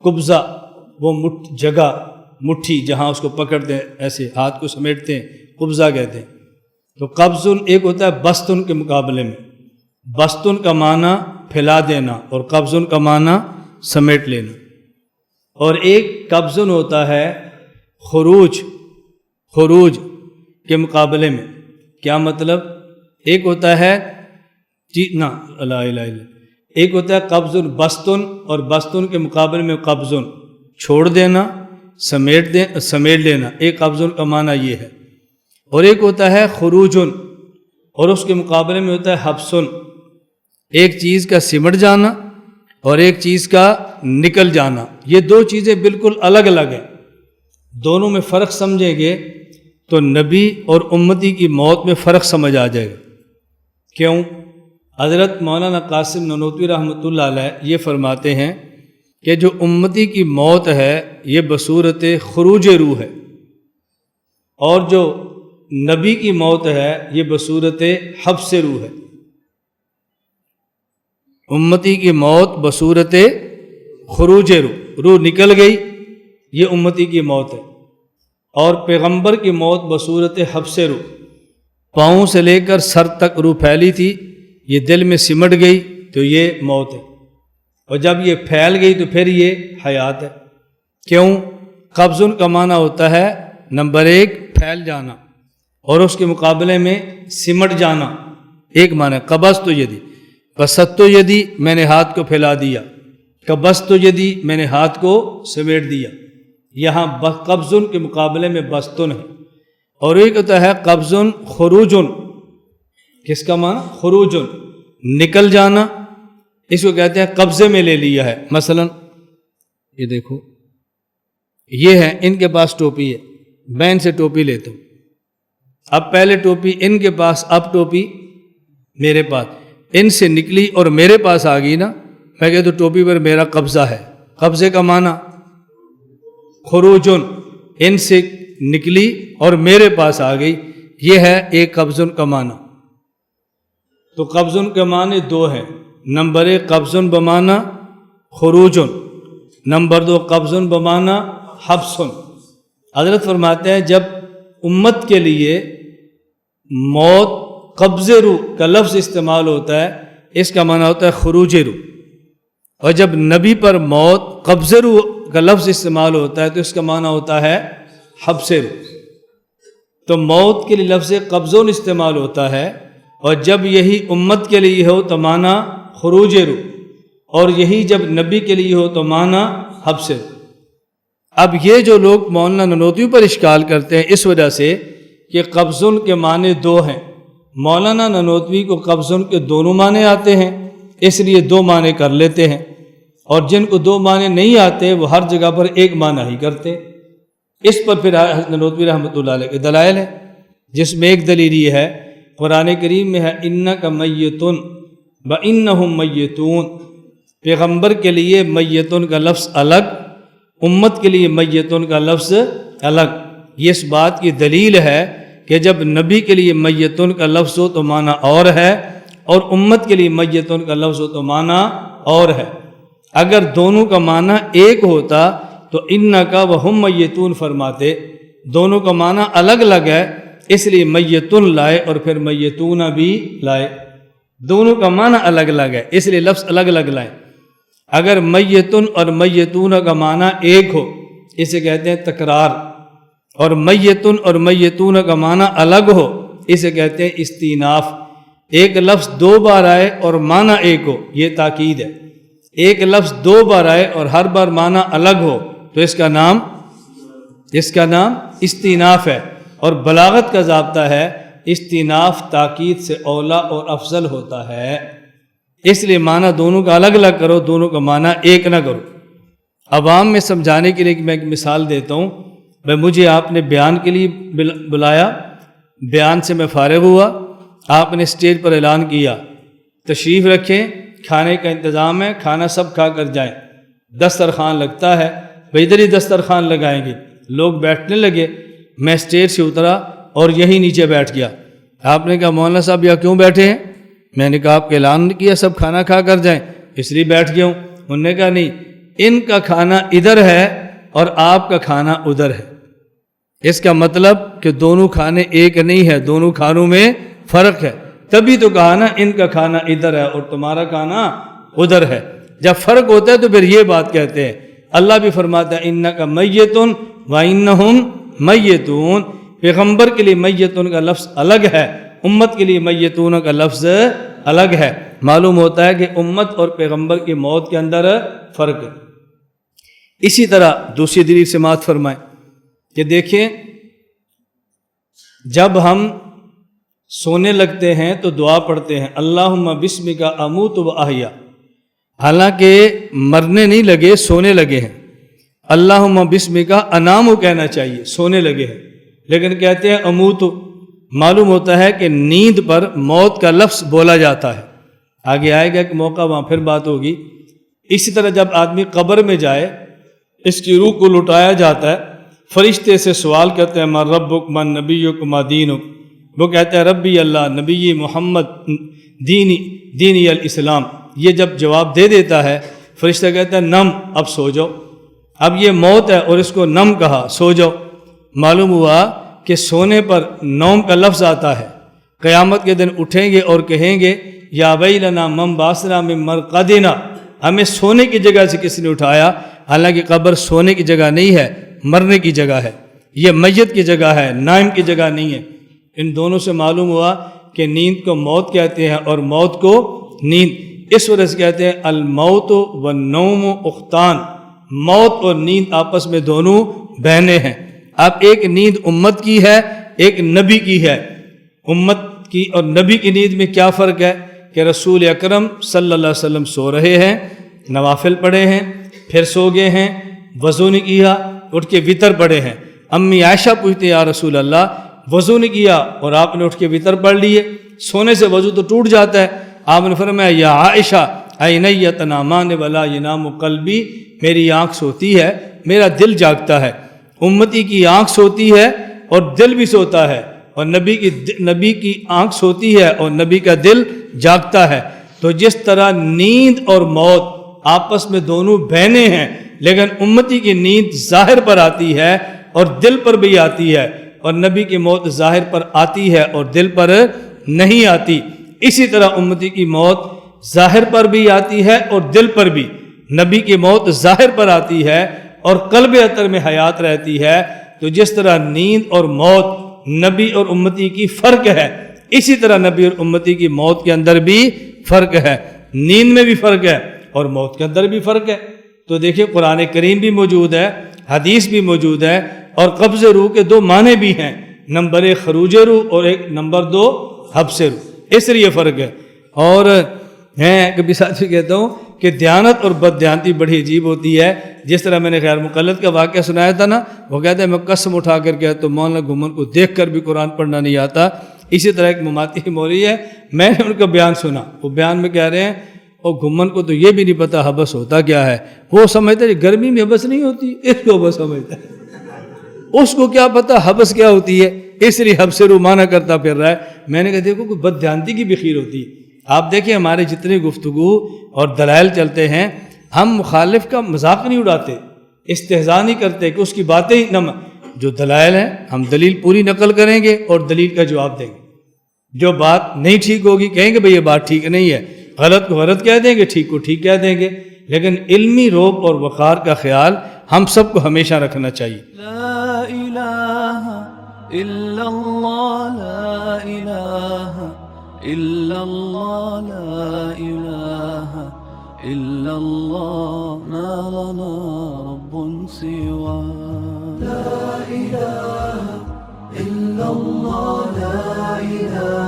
قبضہ وہ جگہ، مٹھی جہاں اس کو پکڑتے ہیں، ایسے ہاتھ کو سمیٹتے ہیں، قبضہ کہتے ہیں۔ تو قبض ایک ہوتا ہے بستن کے مقابلے میں، بستن کا معنی پھیلا دینا اور قبض کا معنی سمیٹ لینا۔ اور ایک قبض ہوتا ہے خروج، خروج کے مقابلے میں۔ کیا مطلب؟ ایک ہوتا ہے لا الہ الا اللہ، ایک ہوتا ہے قبض بستن، اور بستن کے مقابلے میں قبض چھوڑ دینا، سمیٹ لینا، ایک قبض کا معنی یہ ہے۔ اور ایک ہوتا ہے خروج، اور اس کے مقابلے میں ہوتا ہے حبس، ایک چیز کا سمٹ جانا اور ایک چیز کا نکل جانا۔ یہ دو چیزیں بالکل الگ الگ ہیں، دونوں میں فرق سمجھیں گے تو نبی اور امتی کی موت میں فرق سمجھ آ جائے گا۔ کیوں؟ حضرت مولانا قاسم نانوتوی رحمۃ اللہ علیہ یہ فرماتے ہیں کہ جو امتی کی موت ہے یہ بصورت خروج روح ہے، اور جو نبی کی موت ہے یہ بصورت حبس روح ہے۔ امتی کی موت بصورت خروج روح، روح نکل گئی، یہ امتی کی موت ہے۔ اور پیغمبر کی موت بصورت حبس روح، پاؤں سے لے کر سر تک روح پھیلی تھی، یہ دل میں سمٹ گئی تو یہ موت ہے، اور جب یہ پھیل گئی تو پھر یہ حیات ہے۔ کیوں؟ قبض کا معنی ہوتا ہے نمبر ایک پھیل جانا، اور اس کے مقابلے میں سمٹ جانا، ایک معنی قبضت یدی، بسطت یدی میں نے ہاتھ کو پھیلا دیا، قبضت یدی میں نے ہاتھ کو سمیٹ دیا۔ یہاں قبض کے مقابلے میں بستن ہے۔ اور ایک ہوتا ہے قبض خروج، کس کا معنی؟ خروج، نکل جانا، اس کو کہتے ہیں قبضے میں لے لیا ہے۔ مثلا یہ دیکھو، یہ ہے ان کے پاس ٹوپی ہے، میں ان سے ٹوپی لیتا ہوں، اب پہلے ٹوپی ان کے پاس، اب ٹوپی میرے پاس، ان سے نکلی اور میرے پاس آ گئی نا، میں کہتا ہوں ٹوپی پر میرا قبضہ ہے۔ قبضے کا معنی خروج، ان سے نکلی اور میرے پاس آ گئی، یہ ہے ایک قبض کا معنی۔ تو قبض کے معنی دو ہیں، نمبر ایک قبض بمعنی خروج، نمبر دو قبض بمعنی حبس۔ حضرت فرماتے ہیں جب امت کے لیے موت قبض روح کا لفظ استعمال ہوتا ہے، اس کا معنی ہوتا ہے خروج روح، اور جب نبی پر موت قبض روح کا لفظ استعمال ہوتا ہے تو اس کا معنی ہوتا ہے حبس روح۔ تو موت کے لیے لفظ قبض استعمال ہوتا ہے، اور جب یہی امت کے لیے ہو تو معنی خروج روح، اور یہی جب نبی کے لیے ہو تو معنی حبس روح۔ اب یہ جو لوگ مولانا نانوتوی پر اشکال کرتے ہیں اس وجہ سے کہ قبض کے معنی دو ہیں، مولانا نانوتوی کو قبض کے دونوں معنی آتے ہیں، اس لیے دو معنی کر لیتے ہیں، اور جن کو دو معنی نہیں آتے وہ ہر جگہ پر ایک معنی ہی کرتے۔ اس پر پھر نانوتوی رحمۃ اللہ علیہ کے دلائل ہیں، جس میں ایک دلیل یہ ہے، قرآن کریم میں ہے انک میتون وانہم میتون، پیغمبر کے لیے میتون کا لفظ الگ، امت کے لیے میتون کا لفظ الگ۔ یہ اس بات کی دلیل ہے کہ جب نبی کے لیے میتون کا لفظ ہو تو معنی اور ہے، اور امت کے لیے میتون کا لفظ ہو تو معنی اور ہے۔ اگر دونوں کا معنی ایک ہوتا تو انکا وہم میتون فرماتے، دونوں کا معنی الگ الگ ہے، اس لیے میتون لائے اور پھر میتون بھی لائے، دونوں کا معنی الگ الگ ہے اس لیے لفظ الگ الگ لائے۔ اگر میتون اور میتون کا معنی ایک ہو اسے کہتے ہیں تکرار، اور میتون اور میتون کا معنی الگ ہو اسے کہتے ہیں استیناف۔ ایک لفظ دو بار آئے اور معنی ایک ہو یہ تاکید ہے، ایک لفظ دو بار آئے اور ہر بار معنی الگ ہو تو اس کا نام استیناف ہے، اور بلاغت کا ضابطہ ہے استیناف تاکید سے اولا اور افضل ہوتا ہے، اس لیے معنی دونوں کا الگ الگ کرو، دونوں کا معنی ایک نہ کرو۔ عوام میں سمجھانے کے لیے میں ایک مثال دیتا ہوں، مجھے آپ نے بیان کے لیے بلایا، بیان سے میں فارغ ہوا، آپ نے اسٹیج پر اعلان کیا تشریف رکھیں، کھانے کا انتظام ہے، کھانا سب کھا کر جائیں، دسترخوان لگتا ہے، ادھر ہی دسترخوان لگائیں گے، لوگ بیٹھنے لگے، میں اسٹیج سے اترا اور یہی نیچے بیٹھ گیا۔ آپ نے کہا مولانا صاحب یہاں کیوں بیٹھے ہیں؟ میں نے کہا آپ کے اعلان کیا سب کھانا کھا کر جائیں، اس لیے بیٹھ گیا ہوں۔ انہوں نے کہا نہیں، ان کا کھانا ادھر ہے اور آپ کا کھانا ادھر ہے، اس کا مطلب کہ دونوں کھانے ایک نہیں ہے، دونوں کھانوں میں فرق ہے۔ تبھی تو کہا نا ان کا کھانا ادھر ہے اور تمہارا کھانا ادھر ہے۔ جب فرق ہوتا ہے تو پھر یہ بات کہتے ہیں۔ اللہ بھی فرماتا ہے انک میت وانہم میتون، پیغمبر کے لیے میتون کا لفظ الگ ہے، امت کے لیے میتون کا لفظ الگ ہے۔ معلوم ہوتا ہے کہ امت اور پیغمبر کی موت کے اندر فرق ہے۔ اسی طرح دوسری دلیل سماعت فرمائیں کہ دیکھیں جب ہم سونے لگتے ہیں تو دعا پڑھتے ہیں اللہم بسمک اموت و احیا، حالانکہ مرنے نہیں لگے، سونے لگے ہیں۔ اللہم بسمک انام کہنا چاہیے، سونے لگے ہیں، لیکن کہتے ہیں اموت۔ معلوم ہوتا ہے کہ نیند پر موت کا لفظ بولا جاتا ہے، آگے آئے گا کہ موقع وہاں پھر بات ہوگی۔ اسی طرح جب آدمی قبر میں جائے، اس کی روح کو لٹایا جاتا ہے، فرشتے سے سوال کرتے ہیں من ربک من نبیک ما دینک، وہ کہتا ہے ربی اللہ نبی محمد دینی الاسلام۔ یہ جب جواب دے دیتا ہے، فرشتہ کہتا ہے نم، اب سو جاؤ۔ اب یہ موت ہے اور اس کو نم کہا، سو جاؤ۔ معلوم ہوا کہ سونے پر نوم کا لفظ آتا ہے۔ قیامت کے دن اٹھیں گے اور کہیں گے یا ویلنا من باسنا من مرقدنا، ہمیں سونے کی جگہ سے کس نے اٹھایا؟ حالانکہ قبر سونے کی جگہ نہیں ہے، مرنے کی جگہ ہے، یہ میت کی جگہ ہے، نائم کی جگہ نہیں ہے۔ ان دونوں سے معلوم ہوا کہ نیند کو موت کہتے ہیں اور موت کو نیند۔ اس وجہ سے کہتے ہیں الموت والنوم اختان، موت اور نیند آپس میں دونوں بہنیں ہیں۔ اب ایک نیند امت کی ہے، ایک نبی کی ہے۔ امت کی اور نبی کی نیند میں کیا فرق ہے کہ رسول اکرم صلی اللہ علیہ وسلم سو رہے ہیں، نوافل پڑھے ہیں، پھر سو گئے ہیں، وضو نہیں کیا، اٹھ کے وطر پڑھے ہیں۔ امی عائشہ پوچھتے یا رسول اللہ وضو نہیں کیا اور آپ نے اٹھ کے وطر پڑھ لیے، سونے سے وضو تو ٹوٹ جاتا ہے۔ آپ نے فرمایا یا عائشہ عینی تنامان ولا ینام قلبی، میری آنکھ سوتی ہے، میرا دل جاگتا ہے۔ امتی کی آنکھ سوتی ہے اور دل بھی سوتا ہے، اور نبی کی آنکھ سوتی ہے اور نبی کا دل جاگتا ہے۔ تو جس طرح نیند اور موت آپس میں دونوں بہنیں ہیں، لیکن امتی کی نیند ظاہر پر آتی ہے اور دل پر بھی آتی ہے، اور نبی کی موت ظاہر پر آتی ہے اور دل پر نہیں آتی۔ اسی طرح امتی کی موت ظاہر پر بھی آتی ہے اور دل پر بھی۔ نبی کی موت ظاہر پر آتی ہے اور قلب اطہر میں حیات رہتی ہے۔ تو جس طرح نیند اور موت نبی اور امتی کی فرق ہے، اسی طرح نبی اور امتی کی موت کے اندر بھی فرق ہے، نیند میں بھی فرق ہے اور موت کے اندر بھی فرق ہے۔ تو دیکھیں قرآن کریم بھی موجود ہے، حدیث بھی موجود ہے، اور قبض روح کے دو معنی بھی ہیں، نمبر 1 خروج روح اور نمبر 2 حبس روح، اس لیے فرق ہے۔ اور میں کبھی ساتھی کہتا ہوں کہ دیانت اور بد دیانتی بڑی عجیب ہوتی ہے۔ جس طرح میں نے خیر مقلد کا واقعہ سنایا تھا نا، وہ کہتا ہے میں قسم اٹھا کر کہتا ہوں مولانا گھومن کو دیکھ کر بھی قرآن پڑھنا نہیں آتا۔ اسی طرح ایک مماتی مولوی ہے، میں نے ان کا بیان سنا، وہ بیان میں کہہ رہے ہیں اور گھومن کو تو یہ بھی نہیں پتا حبس ہوتا کیا ہے، وہ سمجھتا ہے گرمی میں حبس نہیں ہوتی، اس کو حبس سمجھتا ہے، اس کو کیا پتا حبس کیا ہوتی ہے، اس لیے حبس روح معنی کرتا پھر رہا ہے۔ میں نے کہا دیکھو کوئی بد دیانتی کی بھی خیر ہوتی ہے۔ آپ دیکھیں ہمارے جتنے گفتگو اور دلائل چلتے ہیں، ہم مخالف کا مذاق نہیں اڑاتے، استہزاء نہیں کرتے کہ اس کی باتیں ہی جو دلائل ہیں ہم دلیل پوری نقل کریں گے اور دلیل کا جواب دیں گے۔ جو بات نہیں ٹھیک ہوگی کہیں گے بھئی یہ بات ٹھیک نہیں ہے، غلط کو غلط کہہ دیں گے، ٹھیک کو ٹھیک کہہ دیں گے، لیکن علمی روب اور وقار کا خیال ہم سب کو ہمیشہ رکھنا چاہیے۔ لا الہ الا اللہ، لا الہ الا اللہ، لا الہ الا اللہ، ما لنا رب سوا۔ لا الہ الا اللہ، لا الہ